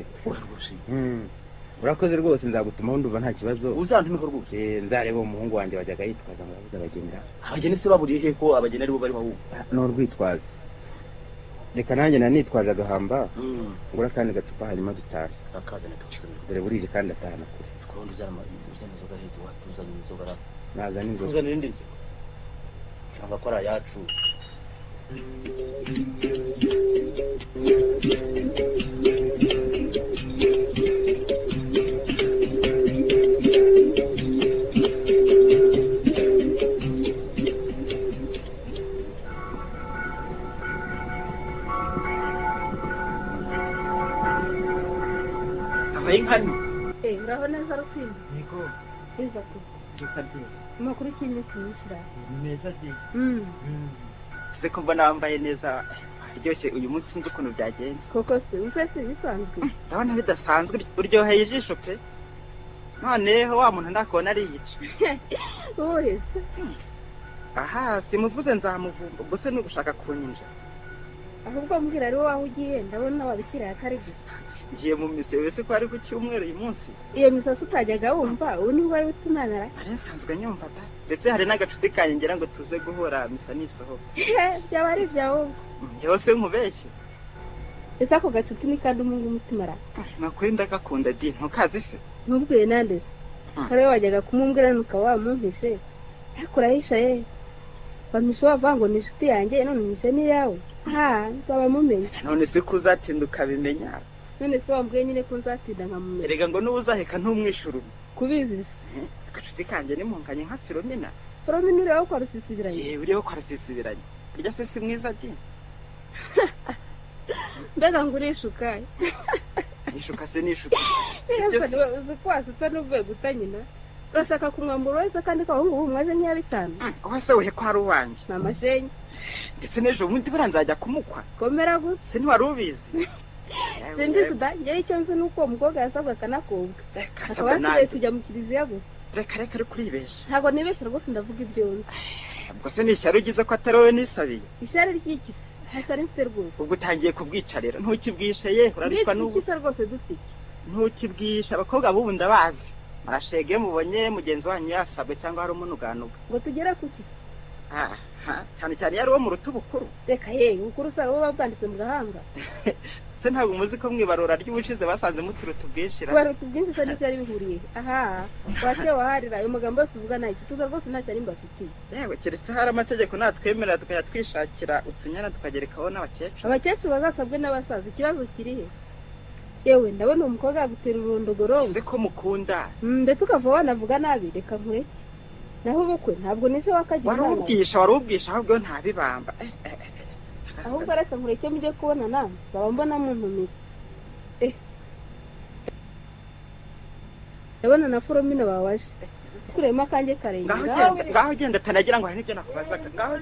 [SPEAKER 4] urakoze rwose nzagutumaho ndumva nta kibazo
[SPEAKER 2] uzantumeho rwose
[SPEAKER 4] nzareba umuhungu wanjye wajyaga yitwaza ngo abuze abagenera
[SPEAKER 2] abageni se baburiye he ko abageni ari bo bari bahu
[SPEAKER 4] n'urwitwaza reka nanjye nanitwaje agahamba ngura kandi gacupa hanyuma dutahe
[SPEAKER 2] akazana tukisubira
[SPEAKER 4] dore burije kandi atahana kure
[SPEAKER 2] twundi uzana inzoga hejuru watuzanye inzoga
[SPEAKER 4] nazana inzoga
[SPEAKER 2] uzana indi nzoga cyangwa akora yacu
[SPEAKER 6] Hano. Uraho neza Rukwindi?
[SPEAKER 10] Yego.
[SPEAKER 6] Neza ko.
[SPEAKER 10] Rukadiye.
[SPEAKER 6] Amakuru kinyi kinshira.
[SPEAKER 10] Neza je.
[SPEAKER 11] Se kumva nambaye neza aryoshye uyu munsi sinzi ukuntu byagenze.
[SPEAKER 6] Koko se ufese bisanzwe.
[SPEAKER 11] Ndabona bidasanzwe uryoheye ijisho pe. noneho wa muntu ndakubona ari yica
[SPEAKER 6] wowe
[SPEAKER 11] aha simuvuze nzamuvumba gusa ni gushaka kunyinja
[SPEAKER 6] ahubwo mbwira ari wowe aho ugiye ndabona wabikira atari byo
[SPEAKER 11] ngiye mu misi wese ko ari ku cyumweru uyu munsi
[SPEAKER 6] iyo misasi utajyaga wumva ubu niho wari utunanara
[SPEAKER 11] ari nsanzwe nyumva da ndetse hari n'agacuti kanjye ngira ngo tuze guhura misa nisohoka
[SPEAKER 6] byaba ari ibyawe
[SPEAKER 11] byose nkubeshye
[SPEAKER 6] ese ako gacuti ni kandi umungu umutima ra
[SPEAKER 11] nakuri ndagakunda di ntukazi se
[SPEAKER 6] ntubwiye nande kare wajyaga kumumbwira nuka wamumpishe ariko urahisha ye bamisho bavuga ngo ni inshuti yanjye none nishe ni yawe nzaba mumenya
[SPEAKER 11] none se kuzatinda ukabimenya
[SPEAKER 6] none se wambwiye nyine ko nzatinda nkamumenya
[SPEAKER 11] erega ngo n'ubuzaheka ntumwishuru
[SPEAKER 6] kubizi
[SPEAKER 11] agacuti kanjye ni munkanye nka Filomena
[SPEAKER 6] uriho kwa rusisibiranye
[SPEAKER 11] yewe uriho kwa rusisibiranye irya se si mwiza di
[SPEAKER 6] mbega ngo urishukaye
[SPEAKER 11] nishuka se nishuka
[SPEAKER 6] uzi ko wasutse n'uvuye guta nyina urashaka kumwambura wese kandi ko ahubwo ubu mwaje nk'iyabitanu
[SPEAKER 11] wese wehe ko ari uwanjye
[SPEAKER 6] ni amashenyi
[SPEAKER 11] ndetse n'ejo bundi buriya nzajya kumukwa
[SPEAKER 6] komera gusa
[SPEAKER 11] se ntiwari ubizi
[SPEAKER 6] simbizi da njyewe icyo nzi ni uko uwo mukobwa yasabwe akanakobwa akaba yasigaye kujya mu kiliziya gusa
[SPEAKER 11] reka ari kuribeshya
[SPEAKER 6] ntabwo nibeshya rwose ndavuga ibyo nzi
[SPEAKER 11] ubwo se ni ishyari ugize ko atari wowe nisabiye
[SPEAKER 6] ishyari ry'iki hasari mfite rwose
[SPEAKER 11] ubwo utangiye kubwicarira ntukibwishe ye urarikwa n'ubu
[SPEAKER 6] n'iki rwose dufite
[SPEAKER 11] ntukibwishe abakobwa b'ubu ndabazi marashege mubonye mugenzi wanyu yasabwe cyangwa hari umunuganuga
[SPEAKER 6] ngo tugere kuki
[SPEAKER 11] cyane cyane yari uwo mu rutubukuru
[SPEAKER 6] reka yewe ukuru usanga buba bwanditse mu gahanga
[SPEAKER 11] se ntabwo muzi ko mwibarura ry'ubushize basanze muturuta ubwinshira
[SPEAKER 6] baruta ubwinshi se n'icyo ari bihuriye wake waharira ayo magambo yose uvuga nta tuza rwose nta cyari mbafitiye
[SPEAKER 11] yewe keretse hari amategeko natwemerera tukajya twishakira utunyana tukagerekaho n'abakecuru
[SPEAKER 6] abakecuru bazasabwe n'abasaza ikibazo kiri he yewe ndabona umukobwa yagutera urondogoro
[SPEAKER 11] se ko mukunda
[SPEAKER 6] ndetse ukava wanavuga nabi reka nkureke naho ubukwe ntabwo nishe wakagira
[SPEAKER 11] wari ubwisha ahubwo ntabibamba
[SPEAKER 6] ahubwo reka nkureke mujye kubona nawe zaba mbona muntumire ndabona na Filomena bawaje kurema kanjye karenge
[SPEAKER 11] ngaho genda tanagira ngo hari n'ibyo nakubazaga ngaho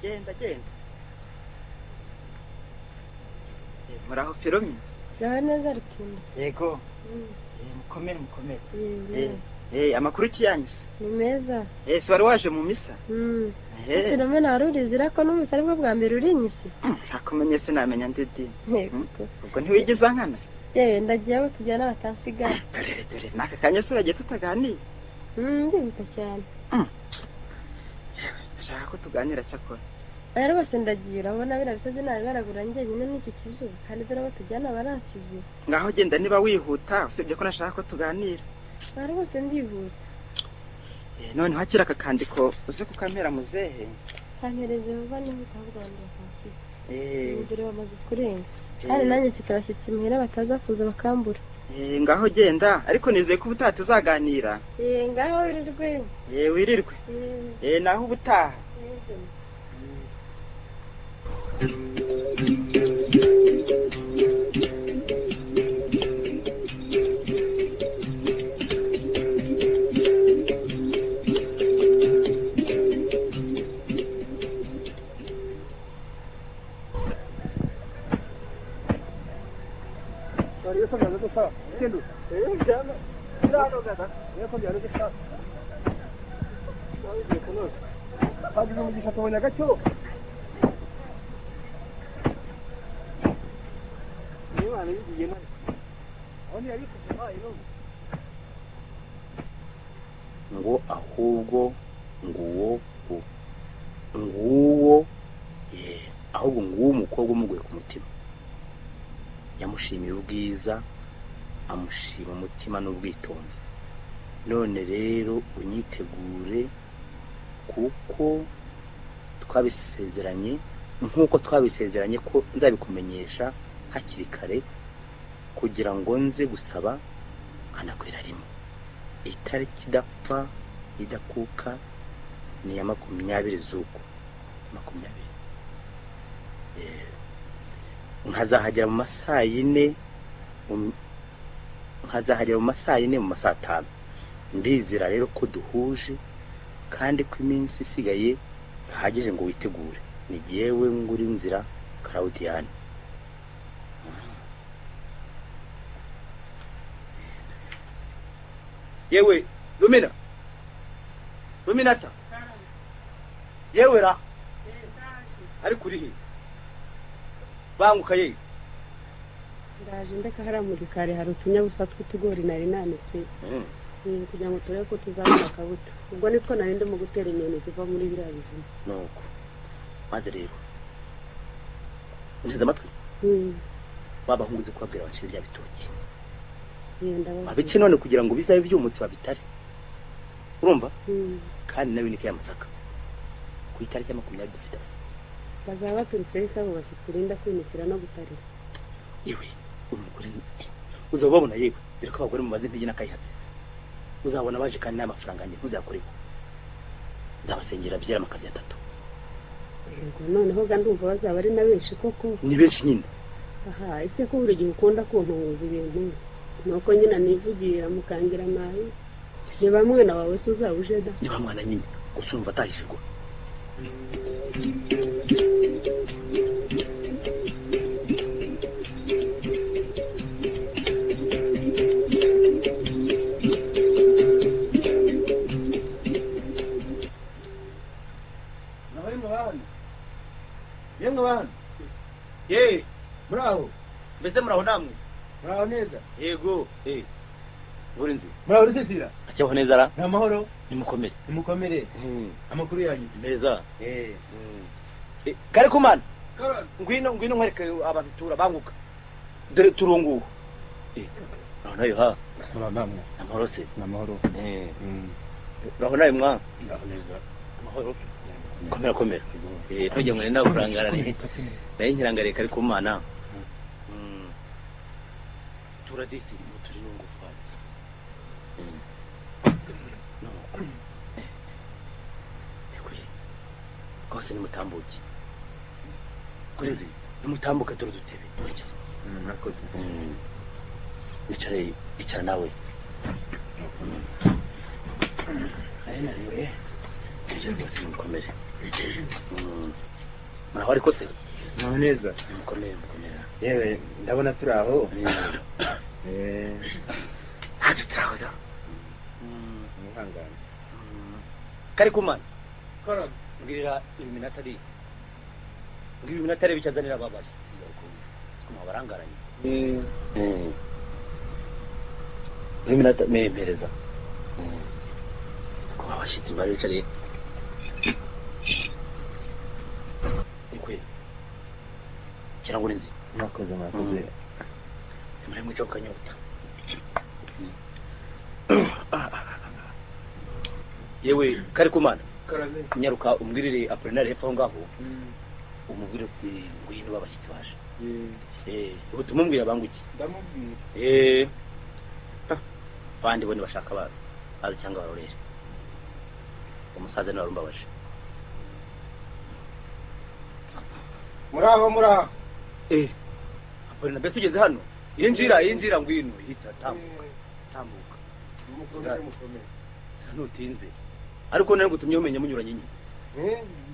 [SPEAKER 11] genda muraho Filomena
[SPEAKER 7] naho neza rutunda
[SPEAKER 11] yego mukomere amakuru kiyanyise
[SPEAKER 7] ni meza
[SPEAKER 11] si wari waje mu misa
[SPEAKER 7] Filomena wari urizira ko n'umunsi aribwo bwa mbere urinyise
[SPEAKER 11] ntakumenye sinamenya ndidi ubwo ntiwigiza nkana
[SPEAKER 7] yewe ndagiye abo tujyana batansigara
[SPEAKER 11] dore n'aka kanya se uragiye tutaganiye
[SPEAKER 7] ndibuka cyane
[SPEAKER 11] nashaka ko tuganira cyakora
[SPEAKER 7] aya rwose ndagiye urabona biriya bisozi nabi baragura njyenyine n'iki kizuba kandi dore abo tujyana baransize
[SPEAKER 11] ngaho genda niba wihuta usibye ko nashaka ko tuganira
[SPEAKER 7] aha rwose ndihuta
[SPEAKER 11] none hakira aka kandiko uze kukampera muzehe
[SPEAKER 7] kampereze vuba nihuta ahubwo abantu bakansira dore bamaze kurenga kandi nanjye mfite abashyitsi muhira bataza kuza bakambura
[SPEAKER 11] ngaho genda ariko nizeye ko ubutaha tuzaganira
[SPEAKER 7] ngaho wirirwe
[SPEAKER 11] wirirwe naho ubutaha ngo ahubwo nguwo ahubwo nguwo umukobwa umuguye ku mutima yamushimiye ubwiza amushima umutima n'ubwitonzi none rero unyitegure kuko twabisezeranye nk'uko twabisezeranye ko nzabikumenyesha hakiri kare kugira ngo nze gusaba nkanakwira rimwe itariki idapfa idakuka ni ya 20 z'uko 20 nkazahagera mu masaa 4 mu masaa 5 ndizira rero ko duhuje kandi ko iminsi isigaye hagije ngo witegure ni yewe nguri nzira Claudiane yewe Ruminata yewe ra ariko uri he banguka ye
[SPEAKER 6] ndaje ndeka hariya mu gikari hari utunyabusa tw'utugori nari nanitse kugira ngo turebe ko tuzabona akabuto ubwo nitwo nari ndimo gutera inyoni ziva muri biriya bivumo
[SPEAKER 11] nuko maze rero unteze amatwi wabahunguze kubabwira bacire bya bitoki babiki none kugira ngo bizabe byumutse babitare urumva kandi nawe nike yamasaka ku itariki ya 20 dufite
[SPEAKER 6] bazaba baturutse isabo bashyitsi rinda kwimikira no gutarira
[SPEAKER 11] yewe umugore uzababona yewe dore ko abagore mubaze mpige n'akayihatse uzabona baje kandi n'amafaranga njye ntuzakoreba nzabasengera byera amakazi ya 3
[SPEAKER 6] yego noneho ga ndumva bazaba ari na benshi koko
[SPEAKER 11] ni benshi nyine
[SPEAKER 6] aha ese ko buri gihe ukunda kuntunguza ibintu nuko nyina nivugira mukangira nabi ni bamwe na wawe uzabuje da
[SPEAKER 11] ni bamwana nyine usumva atahishirwa
[SPEAKER 4] yemwe bana muraho
[SPEAKER 11] mbese muraho namwe
[SPEAKER 4] muraho neza
[SPEAKER 11] yego burinzi
[SPEAKER 4] muraho rusisira
[SPEAKER 11] acyaho neza ra
[SPEAKER 4] nta mahoro
[SPEAKER 11] nimukomere
[SPEAKER 4] amakuru yanyu
[SPEAKER 11] neza kare kumana ngwino nkwereke abantu tura banguka dore turunguwe nayo ha
[SPEAKER 4] namwe
[SPEAKER 11] amahoro se
[SPEAKER 4] namahoro
[SPEAKER 11] uraho nawe mwa amahoro komera ntujye ngo nenda kurangara naye nkirangare kare kumana turadisi turi n'ungufu kose nimutambuke kurezi nimutambuka dore dutebe
[SPEAKER 4] murakoze
[SPEAKER 11] icara nawe ibyo byose nimukomere muraho ariko se
[SPEAKER 4] muraho neza
[SPEAKER 11] mukomere
[SPEAKER 4] yewe ndabona turi aho
[SPEAKER 11] haje turahoza
[SPEAKER 4] muhangane
[SPEAKER 11] kari kumana mbwirira iminota ari bicazanira babaye kuma barangaranye iminota mempereza kuba abashyitsi bari bicariye ikwe kirango nzi
[SPEAKER 4] murakoze
[SPEAKER 11] muri mwico kanyota yewe kari kumana nyaruka umbwirire Apollinaire hepfo aho ngaho umubwire uti ngwino babashyitsi baje ubu tumubwira banguki ndamubwira bandi bone bashaka bazi cyangwa barorere umusaza nawe rumbabaje
[SPEAKER 4] muraho
[SPEAKER 11] Apollinaire mbese ugeze hano yinjira ngwino hita tambuka ntutinze ariko nari gutumye umenya munyuranye nyine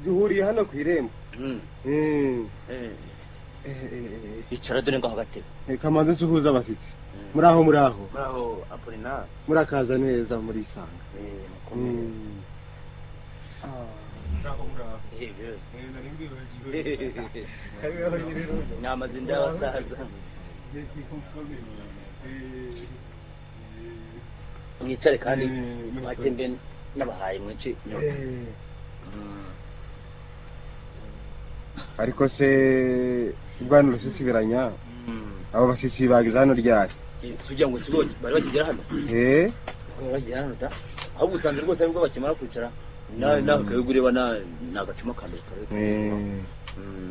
[SPEAKER 4] duhuriye hano ku irembo
[SPEAKER 11] icara dore ngaho gatebe
[SPEAKER 4] kamanze suhuza abashyitsi muraho
[SPEAKER 11] Apollinaire
[SPEAKER 4] murakaza neza muri isanga
[SPEAKER 11] nyamaze ndabasaza mwicare kandi mwakembe n'abahaye mwici
[SPEAKER 4] ariko se bwana rusisibiranya abo bashyitsi bagize hano ryari
[SPEAKER 11] kugira ngo sigoge bari bakigera hano bagera hano da ahubwo usanze rwose aribwo bakimara kwicara nawe kayigure bana nagacuma kambere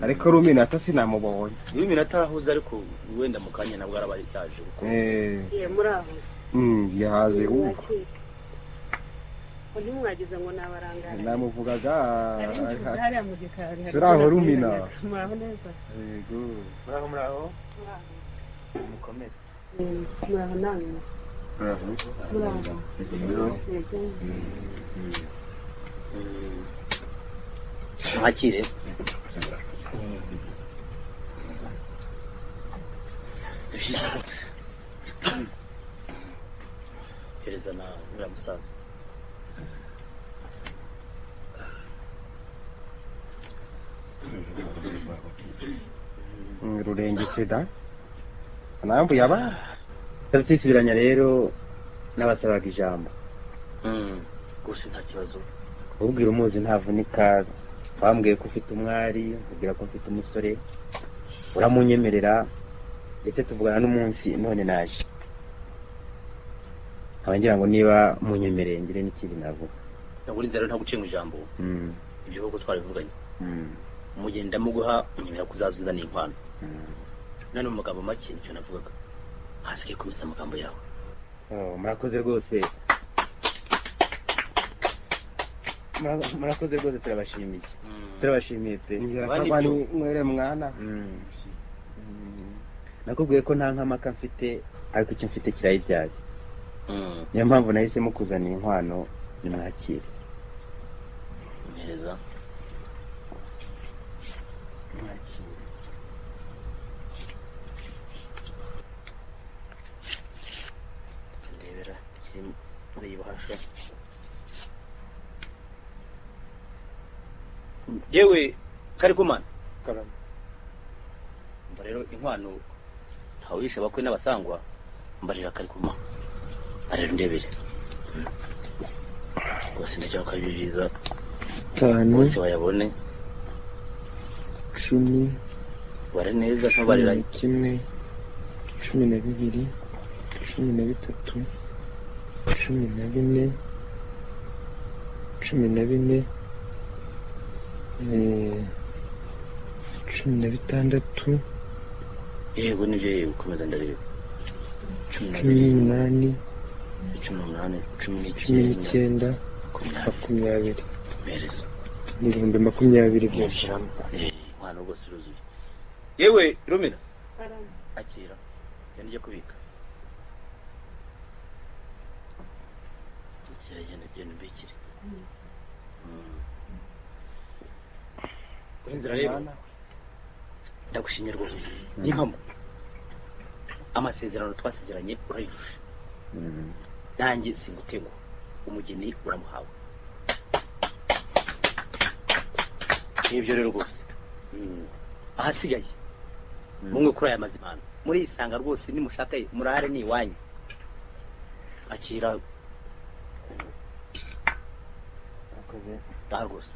[SPEAKER 4] ariko Ruminata sinamubonye
[SPEAKER 11] Ruminata ahuze ariko wenda mu kanya nabwo arabari cyaje
[SPEAKER 6] muraho
[SPEAKER 4] yahaze ubu
[SPEAKER 6] ntimwagize ngo nabarangara
[SPEAKER 4] namuvugaga
[SPEAKER 6] hariya mu gikari
[SPEAKER 4] turaho Rumina
[SPEAKER 6] muraho neza
[SPEAKER 4] yego
[SPEAKER 11] muraho mukomere
[SPEAKER 6] muraho namwe
[SPEAKER 11] mwakire hereza na uriya musaza
[SPEAKER 4] rurengetse da nambu yaba tabisisibiranya rero n'abasabaga ijambo
[SPEAKER 11] gusa nta kibazo
[SPEAKER 4] ubwira umuzi ntavunika wambwiye ko ufite umwari ubwira ko mfite umusore uramunyemerera ndetse tuvugana n'umunsi none naje abangira ngo niba munyemereye ngire n'ikindi navuga
[SPEAKER 11] naburi nzara nta gucenga ijambo ibyo koko twarivuganye umugenda muguha unyemera kuzazunza n'inkwano none mu magambo make nicyo navugaga hasigaye kumesa amagambo yawe
[SPEAKER 4] murakoze rwose murakoze rwose turabashimiye pe mwere mwana nakubwiye ko nta nkamaka mfite ariko icyo mfite kirayibyaye niyo mpamvu nahisemo kuzana inkwano nimwakire
[SPEAKER 11] neza
[SPEAKER 4] mwakire
[SPEAKER 11] ndebera kiri muri iyi bahasha yewe Karikumana mba rero inkwano ntawishe bakwe n'abasangwa mbarira Karikuma arero ndebere rwose ndacyaho kabiriza bose bayabone
[SPEAKER 8] 10
[SPEAKER 11] bare neza ntubarira
[SPEAKER 8] 1 12 13 14 14 16
[SPEAKER 11] yego nibyo yego komeza ndareba
[SPEAKER 8] 18
[SPEAKER 11] 19
[SPEAKER 8] 20
[SPEAKER 11] mereza
[SPEAKER 8] n'ibihumbi 20 byashyiramo
[SPEAKER 11] mwana rwose uruzuye yewe Rumina akira yanijya kubika genda mbikire inzira rero ndagushimye rwose n'impamo amasezerano twasezeranye urayifashe nanjye singutego umugeni uramuhawe nibyo rero rwose ahasigaye mumwe kuri aya mazimano muri isanga rwose nimushaka murare ni iwanyu akira
[SPEAKER 4] akoze
[SPEAKER 11] rwose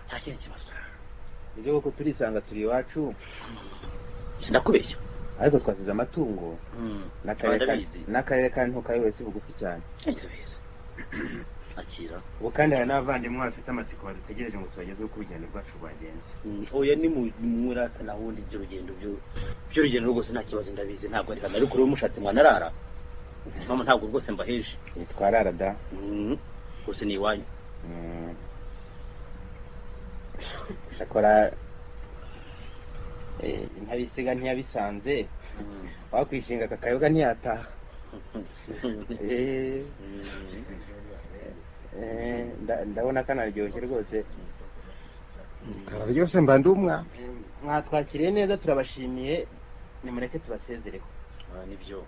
[SPEAKER 11] nta kindi kibazo
[SPEAKER 4] ibyo koko turisanga turi iwacu
[SPEAKER 11] sindakubeshya
[SPEAKER 4] ariko twasize amatungo n'akarere kandi ntukabe wese bugufi cyane
[SPEAKER 11] ndabizi akira
[SPEAKER 4] ubu kandi hari n'abavandimwe bafite amatsiko badutegereje ngo tubagezeho uko urugendo rwacu rwagenze
[SPEAKER 11] oya ni murata na wundi by'urugendo rwose nta kibazo ndabizi ntabwo ari hano ariko rero mushatse mwanarara mama ntabwo rwose mbaheje
[SPEAKER 4] twarara da
[SPEAKER 11] rwose ni iwanyu
[SPEAKER 4] shakora ntabisiga ntiyabisanze wakwishinga kakayoga ntiyataha ndabona kanaryoshye rwose kararyoshye mba ndumwa mwatwakiriye neza turabashimiye nimureke tubasezereho
[SPEAKER 11] nibyo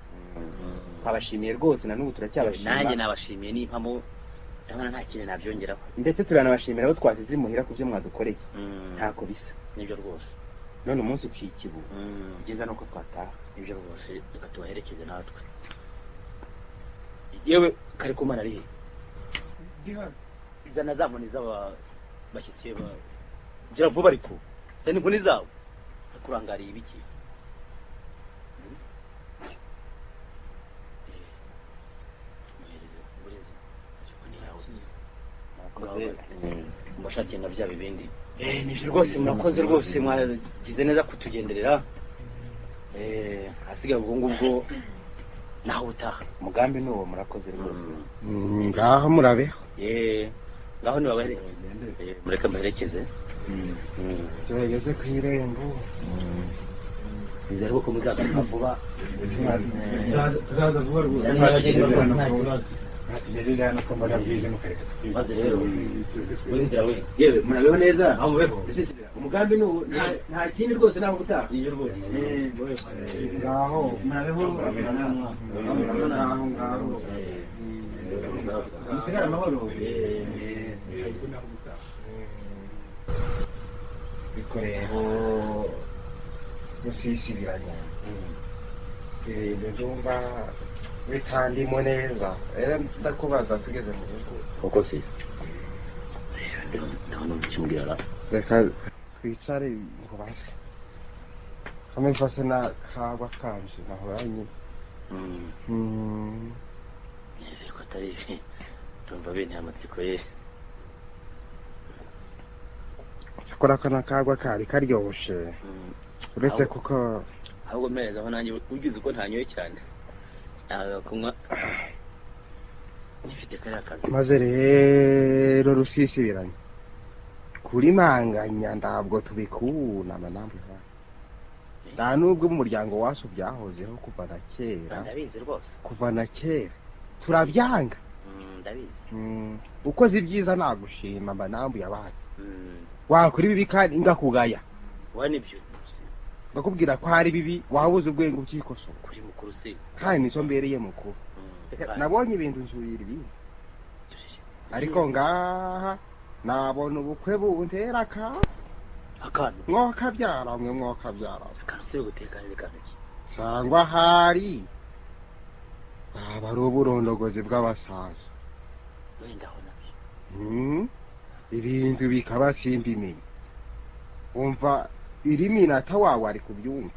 [SPEAKER 4] twabashimiye rwose na n'ubu turacyabashima
[SPEAKER 11] nanjye nabashimiye n'impamo ndabona nta kintu nabyongeraho
[SPEAKER 4] ndetse turanabashimira abo twasize imuhira ku byo mwadukoreye ntako bisa
[SPEAKER 11] nibyo rwose
[SPEAKER 4] none umunsi uciye ikibu byiza nuko twataha
[SPEAKER 11] nibyo rwose reka tubaherekeze natwe yewe Karikumana ari izana za nkoni z'abashyitsi gira vuba ariko zana inkoni zabo kurangariye ibiki mbashakira na bya bibindi nibyo rwose murakoze rwose mwagize neza kutugenderera hasigaye ubwo ngubwo naho utaha
[SPEAKER 4] umugambi ni uwo murakoze rwose
[SPEAKER 3] ngaho murabeho
[SPEAKER 11] ngaho nibabaherekeze mureke mbaherekeze
[SPEAKER 3] turageze ku irembo
[SPEAKER 11] bizere ko muzagaruka vuba
[SPEAKER 3] tuzaza vuba rwose
[SPEAKER 4] tugejeje hano ko mbona bwize mukareka
[SPEAKER 11] maze rero muri nzira we yewe murabeho neza aho mubeho
[SPEAKER 9] umugambi ni nta kindi rwose naho gutaha
[SPEAKER 11] iyo rwose
[SPEAKER 9] ngaho murabeho ngaho musigare amahoro bikoreho gusisibiranya ibintu byumva bitandimo neza ndakubaza tugeze mu rugo
[SPEAKER 11] koko si ndabona ukimbwira
[SPEAKER 9] reka twicare ngo base hamwe mfashe n'akagwa kanje nahoranye
[SPEAKER 11] nizeye ko atari ndumva binteye amatsiko ye
[SPEAKER 9] cyakora kana kagwa kari karyoshe uretse kuko
[SPEAKER 11] ahubwo mpereza aho nanjye ugize uko ntanyoye cyane kunywa gifite kariya kazi
[SPEAKER 9] maze rero rusisibiranye kuri manganya ntabwo tubikunama namwe nta nubwo mu muryango wacu byahozeho kuva na kera
[SPEAKER 11] ndabizi rwose
[SPEAKER 9] kuva na kera turabyanga
[SPEAKER 11] ndabizi
[SPEAKER 9] ukoze ibyiza nagushima mba nambuye abana wakora ibibi kandi ngakugaya
[SPEAKER 11] wa nibyo
[SPEAKER 9] ngakubwira ko hari bibi wabuze ubwenge ukikosora
[SPEAKER 11] kuri mukuru se
[SPEAKER 9] kandi nicyo mbereye mukuru nabonye ibintu nzurira ibindi ariko ngaha nabona ubukwe buntera
[SPEAKER 11] akantu
[SPEAKER 9] mwokabyara mwe mwokabyara
[SPEAKER 11] akantu se gutekanira kaniki
[SPEAKER 9] sangwa hari ari uburondogozi bw'abasaza
[SPEAKER 11] wenda ho nabyo
[SPEAKER 9] ibintu bikaba simbimenye umva iriminata wawe ari kubyumva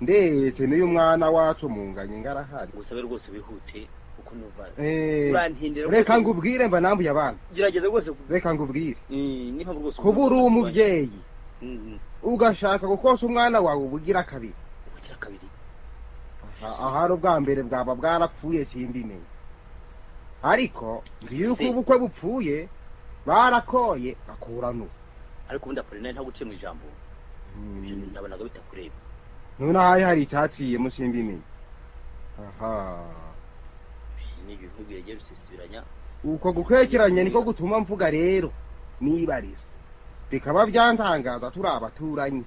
[SPEAKER 9] ndetse n'uyu mwana wacu munganye ngarahari
[SPEAKER 11] gusabe rwose wihute kuko nuva
[SPEAKER 9] urantindira reka ngubwire mba nambuye abana
[SPEAKER 11] gerageza rwose
[SPEAKER 9] reka ngubwire
[SPEAKER 11] niho rwose
[SPEAKER 9] kuba uri umubyeyi ugashaka gukosa umwana wawe ubugira kabiri ahari ubwa mbere bwaba bwarapfuye simbimenye ariko yuko ubukwe bupfuye barakoye akurano
[SPEAKER 11] ariko ubundi Apollinaire nta guciye mu ijambo ndabonaga bitakureba
[SPEAKER 9] none hari icyaciye musimbimenye
[SPEAKER 11] ni ibintu bigiye bisisibiranya
[SPEAKER 9] uko gukwekeranya niko gutuma mvuga rero nibariza bikaba byantangaza turi abaturanyi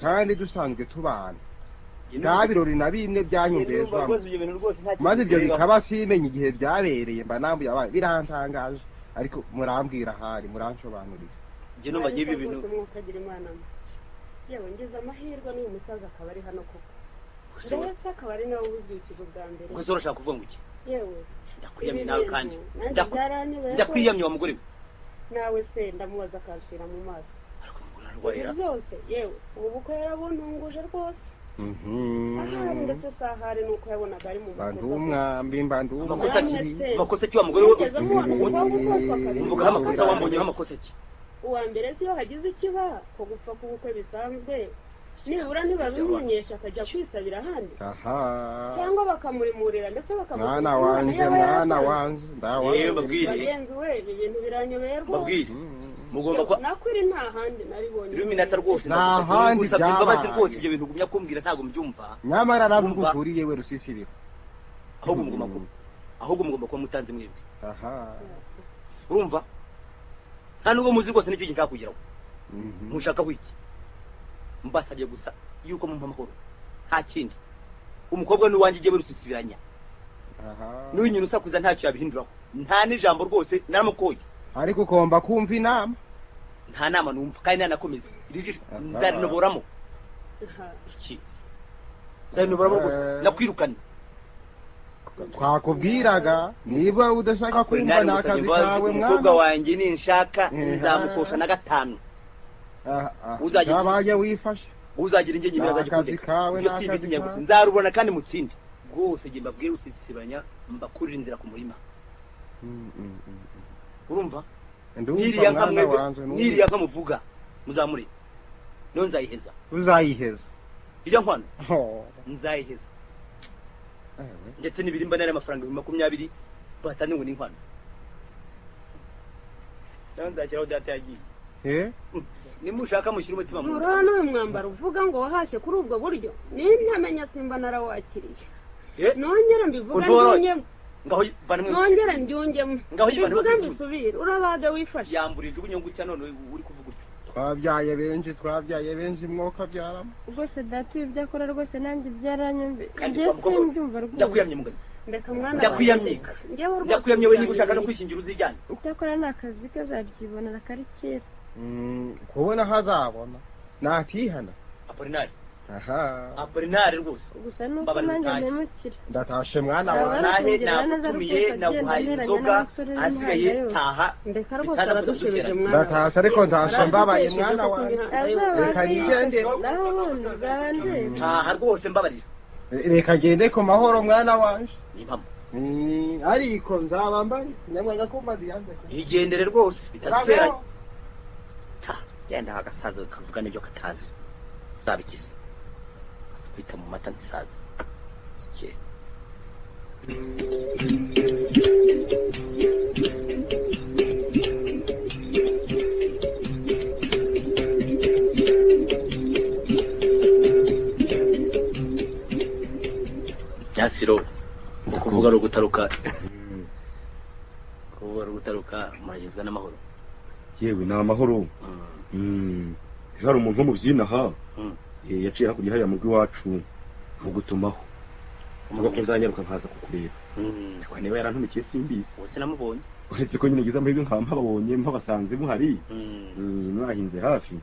[SPEAKER 9] kandi dusanzwe tubana nta birori na bimwe byanyumvezwamo maze ibyo bikaba simenye igihe byabereye mba nambuye abana birantangaje ariko murambwira ahari muransobanurira
[SPEAKER 11] njye numva ngiye ibintu
[SPEAKER 6] mwukagira imana yewe ngeze amahirwe n'uyu musaza akaba ari hano koko ndetse akaba ari nawe ububyukirwa bwa mbere
[SPEAKER 11] gusa urashaka kuvuga ngo iki
[SPEAKER 6] yewe
[SPEAKER 11] ndakwiyamye nawe kandi ndakwiyamye wa mugore we
[SPEAKER 6] nawe se ndamubaza akanshira mu maso byose yewe ubu bukwe yarabuntunguje rwose ahari ndetse sahari nuko yabonaga ari mu
[SPEAKER 11] amakosa ki wa mugore we uvugaho amakosa wambonyeho amakosa ki
[SPEAKER 6] uwa mbere siyo hagize ikiba ko gupfa k'ubukwe bisanzwe nibura ntibabimenyesha akajya kwisabira ahandi cyangwa bakamurimurira ndetse
[SPEAKER 9] mwana wanjye
[SPEAKER 6] bagenzi we ibi bintu biranyobeye
[SPEAKER 11] rwose mugomba kwa
[SPEAKER 6] nakwiri nta handi naribonye
[SPEAKER 11] iluminata rwose
[SPEAKER 9] nta handi
[SPEAKER 11] byabaye rwose ibyo bintu gumya kumbwira ntago mbyumva
[SPEAKER 9] nyamara arabugukuriye we rusisibira
[SPEAKER 11] ahubwo mugomba kuba mutanze mwebwe urumva nta nubwo muzi rwose nicyo nshaka kugeraho mushaka wiki mbasabye gusa yuko mumpa amahoro nta kindi umukobwa n'uwanjye igiye rusisibiranya n'uwinyina usakuza ntacyo yabihinduraho nta n'ijambo rwose naramukoye
[SPEAKER 9] ariko ugomba kumva inama
[SPEAKER 11] nta nama numva kandi nanakomeza iri jisho nzarinoboramo iki nzarinoboramo gusa nakwirukana
[SPEAKER 9] twakubwiraga niba udashaka kumva n'akazi kawe
[SPEAKER 11] umukobwa wanjye ninshaka nzamukosha na 5
[SPEAKER 9] uzagira wifashe
[SPEAKER 11] uzagira inge nyine azaje kundeka ibyo si ibintu gusa nzarubona kandi mutsinde rwose nge mbabwire usisibanya mbakurira inzira ku murima urumva niriya nkamuvuga muzamure no nzayiheza
[SPEAKER 9] uzayiheza
[SPEAKER 11] ijya nkwano nzayiheza ndetse nibirimba nari amafaranga 20 batane ngo n'inkwano naho nzakiraho data yagiye nimushaka mushyira umutima mu
[SPEAKER 6] murano uyu mwambaro uvuga ngo wahashye kuri ubwo buryo nintamenya simba narawakiriye nongera mbivuga ndyungemo nongera ndyungemo mbivuga mbisubire urabaga wifashe
[SPEAKER 11] yamburije ubunyungu cya none uri kuvuga
[SPEAKER 9] twabyaye benshi mwuka byaramo
[SPEAKER 7] rwose data ibi ibyo akora rwose nanjye byaranyumve njye simbyumva rwose
[SPEAKER 11] ndakwiyamye mugani
[SPEAKER 6] ndeka mwana
[SPEAKER 11] ndakwiyamyika ndakwiyamye we niba ushaka no kwishingira uzijyane
[SPEAKER 7] icyakora ni akazi kazabyibonera kari kera
[SPEAKER 9] kubona hazabona nakihana
[SPEAKER 11] Apolinari
[SPEAKER 9] aha
[SPEAKER 11] Apolinari rwose
[SPEAKER 7] gusa nuko nanjye nemukira
[SPEAKER 9] ndatashe mwana wawe
[SPEAKER 11] nahe nagutumiye naguhaye inzoga asigaye taha
[SPEAKER 6] ndeka rwose aradushubije mwana
[SPEAKER 9] ndatashe ariko ntashe mbabaye mwana wawe reka nigende
[SPEAKER 7] naho ubundi uzabandeba
[SPEAKER 11] taha rwose mbabarira
[SPEAKER 9] reka ngende ku mahoro mwana wanje
[SPEAKER 11] ni impamo
[SPEAKER 9] ariko nzaba mbari nyamwanga ko mazi yanze
[SPEAKER 11] igendere rwose bitateranye genda agasaza kavuga n'ibyo katazi uzabikiza kwita mu mata ntisaza Nyasiro kuvuga no gutaruka muragezwa n'amahoro
[SPEAKER 3] yewe ni amahoro hari umuntu wo mu byinaha yaciye hakurya hariya mu rw'iwacu mu gutumaho uvuga ko nzanyaruka nkaza kukureba ariko niba yarantumikiye simbizi
[SPEAKER 11] wese namubonye
[SPEAKER 3] uretse ko nyine ngize amahirwe nkaba mpababonye mpabasanze muhari mwahinze hafi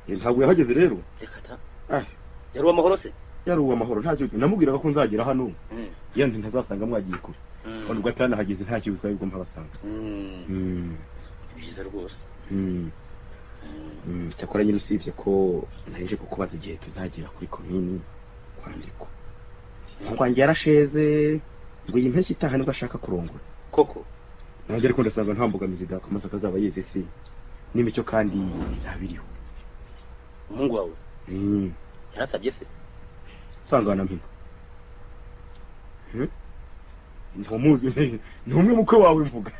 [SPEAKER 3] ntabwo yahageze rero
[SPEAKER 11] yari uw'amahoro se
[SPEAKER 3] yari uw'amahoro ntacyo namubwiraga ko nzagera hano yandi ntazasanga mwagiye kure kandi ubwo atanahageze ntacyo bitwaye ubwo mpabasanga
[SPEAKER 11] byiza rwose
[SPEAKER 3] cyakora nyine usibye ko naje kukubaza igihe tuzagera kuri komini kwandikwa nkwanjye yarasheze ngo iyi mpeshyi itaha nibwo ashaka kurongora
[SPEAKER 11] koko
[SPEAKER 3] nanjye ariko ndasanga nta mbogamizi dakomeza akazaba yize se n'imicyo kandi izabiriho
[SPEAKER 11] umuhungu wawe yarasabye se
[SPEAKER 3] sangana mpino ntumuzi ni umwe mukwe wawe mvuga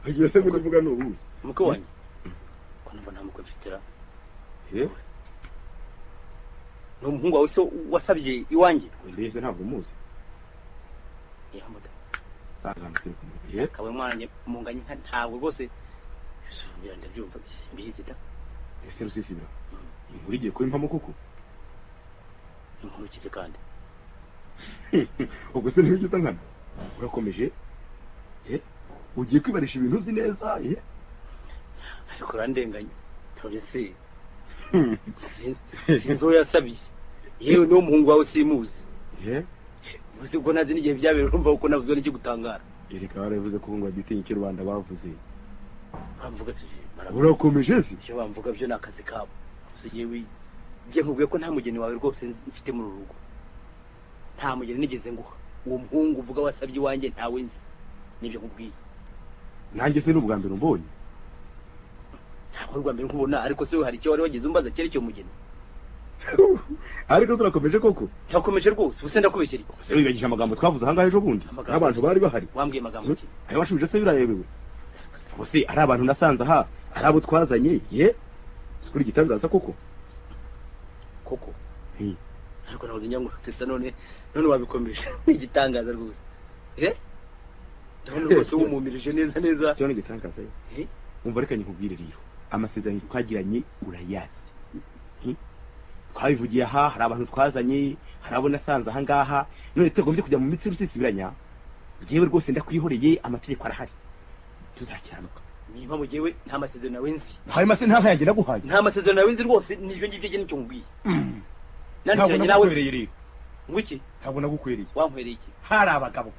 [SPEAKER 3] agiye se ngo mvuga n'ubu
[SPEAKER 11] mukwe wanjye ko numva nta mukwe mfitira
[SPEAKER 3] yewe
[SPEAKER 11] ni umuhungu wawe se wasabye iwanjye
[SPEAKER 3] mbese ntabwo muzi
[SPEAKER 11] yamuda
[SPEAKER 3] sangana se
[SPEAKER 11] kawe mwanjye munganye ntabwo rwose bisubira ndabyumva mbizi da
[SPEAKER 3] ese rusisibira inkuru igiye kuba impamo koko
[SPEAKER 11] inkuru kize kandi
[SPEAKER 3] ubwo se ntibigita nkana urakomeje ugiye kwibarisha ibintu uzi neza
[SPEAKER 11] ariko urandenganya tore se sinzi uwo yasabye yewe n'uwo muhungu wawe simuzi uzi ubwo nazi n'igihe byabera urumva kuko nabuzwe n'iki gutangara
[SPEAKER 3] ereka baravuze ko ngo bagitinya icyo rubanda bavuze
[SPEAKER 11] bamvuga se
[SPEAKER 3] urakomeje se
[SPEAKER 11] icyo bamvuga byo ni akazi kabo gusa yewe njye nkubwiye ko nta mugeni wawe rwose mfite muri uru rugo nta mugeni nigeze nguha uwo muhungu uvuga wasabye iwanjye ntawe nzi nibyo nkubwiye
[SPEAKER 3] nanjye se n'ubwa mbere umbonye
[SPEAKER 11] ntabwo ari ubwa mbere nkubona ariko se hari icyo wari wageze umbaza cyerekeye umugeni
[SPEAKER 3] ariko se urakomeje koko
[SPEAKER 11] cyakomeje rwose ubuse ndakubeshyera iki
[SPEAKER 3] se wibagije amagambo twavuze ahangaha ejo bundi n'abantu bari bahari
[SPEAKER 11] wambwiye amagambo ki
[SPEAKER 3] ayo washubije se birayebewe ubuse ari abantu nasanze aha ari abo twazanye si kuri igitangaza koko
[SPEAKER 11] ariko nabuze njyango setsa none wabikomeje igitangaza rwose ndabona rwose wumumirije neza
[SPEAKER 3] cyo ni igitangaza umva reka nkubwire rero amasezerano twagiranye urayazi twabivugiye aha hari abantu twazanye hari abo nasanze aha ngaha none tugombye kujya mu mitsi rusisibiranya jewe rwose ndakwihoreye amategeko arahari tuzakiranuka
[SPEAKER 11] niba mu jewe nta masezerano nawe nzi
[SPEAKER 3] hari masezerano nta yagenda guhaye
[SPEAKER 11] nta masezerano nawe nzi rwose nibyo ngibyo nicyo nkubwiye
[SPEAKER 3] ntabwo nagukoreye rero
[SPEAKER 11] ngwiki
[SPEAKER 3] ntabwo nagukwereye
[SPEAKER 11] wankwereye iki
[SPEAKER 3] hari abagabo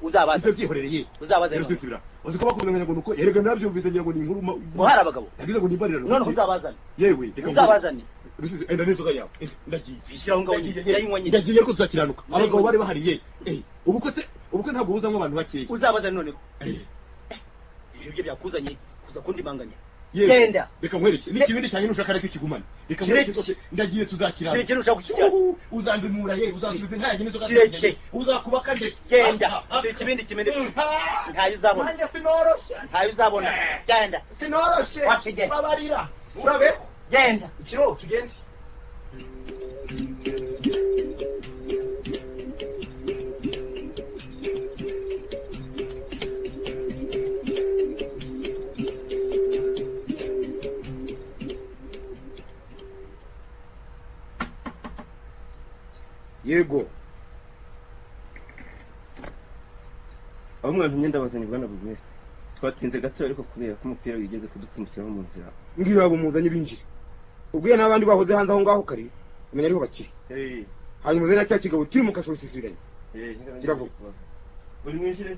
[SPEAKER 11] uzabaza
[SPEAKER 3] ivyo byihorereye
[SPEAKER 11] uzabaza
[SPEAKER 3] rusisibira uzi ko bakubwira ngo nuko erega nabyumvise ngira ngo ni inkuru
[SPEAKER 11] hari abagabo
[SPEAKER 3] nagize ngo nimbarira
[SPEAKER 11] none uzabazane
[SPEAKER 3] yewe
[SPEAKER 11] uzabazane
[SPEAKER 3] rusisi enda nezo yawe ndagiye
[SPEAKER 11] bishyiraho ngaho yayinywa
[SPEAKER 3] ndagiye ko tuzakiranuka abagabo bari bahariye ubukwe ntabwo buzamwe abantu bakeye
[SPEAKER 11] uzabazane none ibyo byakuzanye kuza kundi manganya genda
[SPEAKER 3] reka nkwereke n'ikibindi cyanjye nushaka reka ikigumane reka nkwereke ndagiye tuzakirana
[SPEAKER 11] kireke nushaka kukijyana
[SPEAKER 3] uzandimura uzansubize nta yagene zo
[SPEAKER 11] kireke
[SPEAKER 3] uzakubaka nde
[SPEAKER 11] genda ikibindi kimende ntayo uzabona
[SPEAKER 9] nanjye sinoroshe
[SPEAKER 11] ntayo uzabona genda
[SPEAKER 9] sinoroshe
[SPEAKER 11] wakigenda
[SPEAKER 9] babarira urabeho
[SPEAKER 11] genda
[SPEAKER 9] ikiro tugende yego
[SPEAKER 3] aho mwantu myenda bazanye bwana burugumesitiri twatsinze gato ariko kubera ko umupira wigeze kudupfumukiraho mu nzira
[SPEAKER 9] ngira abo muzanye binjire ubwiye n'abandi bahoze hanze aho ngaho kare umenya ariho bakiri hanyuma uzana cya kigabo kiri mu kasho sisibiranye kiravuga
[SPEAKER 3] uri mwinjire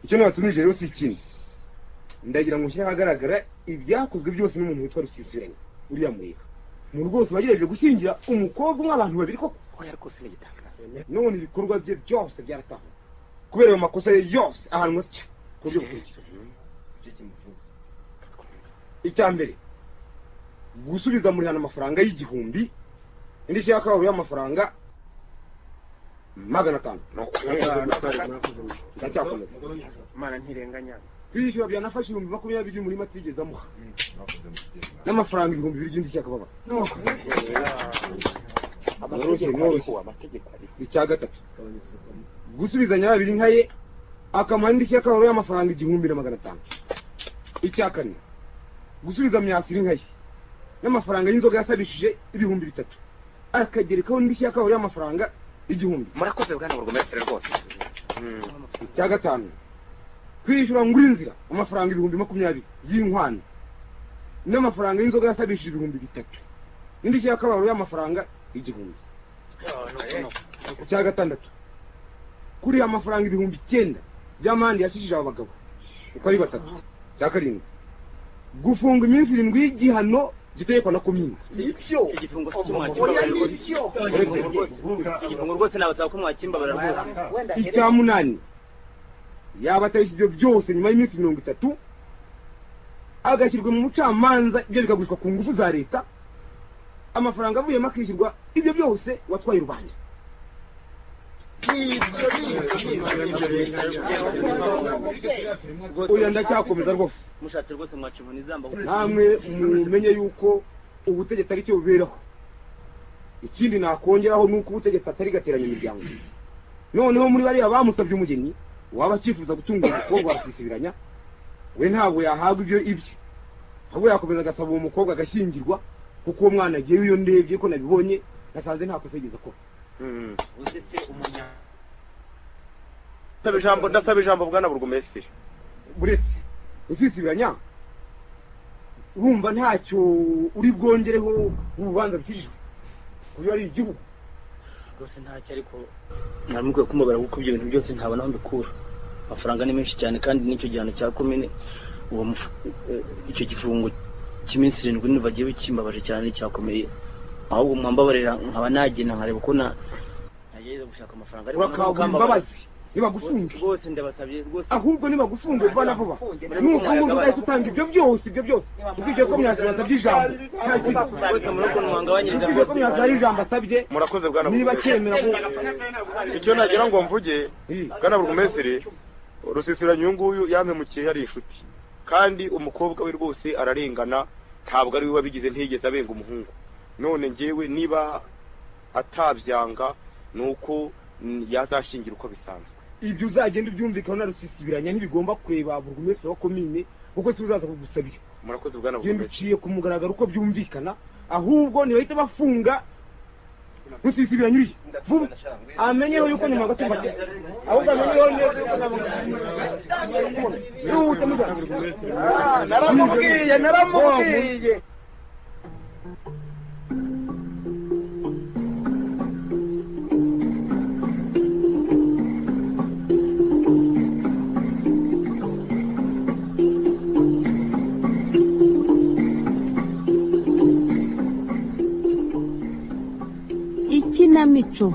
[SPEAKER 9] icyo nabatumije rero si ikindi ndagira ngo ushyire ahagaragara ibyakozwe byose n'umuntu witwa Rusisibiranye uriya mureba mu rwose bagerageje gushyingira umukobwa umwe abantu babiri koko
[SPEAKER 11] oya rwose n'igitangaza
[SPEAKER 9] none ibikorwa bye byose byarataho kubera ayo makosa ye yose ahantu atya ku buryo bukurikira icya mbere gusubiza muri hano amafaranga y'igihumbi indi shaka wabo y'amafaranga 500 ndacyakomeza
[SPEAKER 3] mana ntirenganya
[SPEAKER 9] kwishyura byanafashe 20 muri matigeze amuha n'amafaranga 2000 y'indi shaka baba icya gatatu gusubizanya babiri nkaye akamara indi shaka wabo y'amafaranga 1500 icya kane gusubiza myasiri nkaye n'amafaranga y'inzoga yasabishije 3000 akagerekaho indi shaka wabo y'amafaranga 1000
[SPEAKER 11] murakoze bwana burugumesitiri rwose
[SPEAKER 9] icya gatanu kwishyura ngura inzira amafaranga 20,000 y'inkwano n'amafaranga y'inzoga yasabishije 3000 indi shaka wabo y'amafaranga 1000 icya gatandatu kuri amafaranga 9,000 y'amandi yashishije abagabo uko ari batatu icya karindwi gufunga iminsi 7 y'igihano gitekwa na komine
[SPEAKER 11] ibyo igifungo igifungo rwose nabasaba ko mwakimbabarira rwose
[SPEAKER 9] icya munani yaba atayishe ibyo byose nyuma y'iminsi 30 agashyirwa mu mucamanza ibyo bikagurishwa ku ngufu za leta amafaranga avuyemo akishyurwa ibyo byose watwaye rubanda oya ndacyakomeza rwose
[SPEAKER 11] mushatse rwose mwacimana izamba
[SPEAKER 9] namwe mumenye yuko ubutegetsi ari cyo buberaho ikindi nakongeraho nuko ubutegetsi atari gateranya imiryango noneho muri bariya bamusabye umugeni waba akifuza gutunga umukobwa Rusisibiranya we ntabwo yahabwa ibyo ibye ahubwo yakomeza agasaba uwo mukobwa agashyingirwa kuko uwo mwana agiye iyo ndebye ko nabibonye nasanze nta kosa yigeze akora
[SPEAKER 3] ndasaba ijambo bwana burugumesitiri
[SPEAKER 9] buretse Rusisibiranya urumva ntacyo uri bwongereho ububanza bukirijwe kuyo ari igihugu
[SPEAKER 2] rwose ntacyo ariko naramubwiye kumubara kuko ibyo bintu byose ntabona aho mbikura amafaranga ni menshi cyane kandi n'icyo gihano cya komine uwo icyo gifungo cy'iminsi 7 nibagiye bikimbabaje cyane cyakomeye ahubwo mwambabarira nkaba nagenda nkareba ko nageze gushaka amafaranga
[SPEAKER 9] ariko bakambabazi nibagufunge
[SPEAKER 2] rwose ndabasabye rwose
[SPEAKER 9] ahubwo nibagufunge vuba vuba nuko umuntu wese utanga ibyo byose uzige ko myazira by'ijambo nta kintu
[SPEAKER 2] rwose muruko mwangabanyiriza
[SPEAKER 9] uzige ko myazira ijambo asabye
[SPEAKER 3] murakoze bwana
[SPEAKER 9] niba cyemera ko
[SPEAKER 3] icyo nagira ngo mvuge bwana burugumesitiri Rusisibiranya uyu nguyu yampemukiye yari inshuti kandi umukobwa we rwose ararengana ntabwo ari we wabigize ntigeze abenga umuhungu none ngewe niba atabyanga nuko yazashingira uko bisanzwe
[SPEAKER 9] ibyo uzagenda ubyumvikana na Rusisibiranya ntibigomba kureba burugumesitiri wa komine kuko si uzaza kugusabira
[SPEAKER 3] murakoze bwana
[SPEAKER 9] burugumesitiri uciye ku mugaragaro uko byumvikana ahubwo ntibahita bafunga Rusisibiranya uriye vuba amenyeho yuko nyuma gatumva ahubwo amenyeho neza yuko naramubwiye
[SPEAKER 10] Ikinamico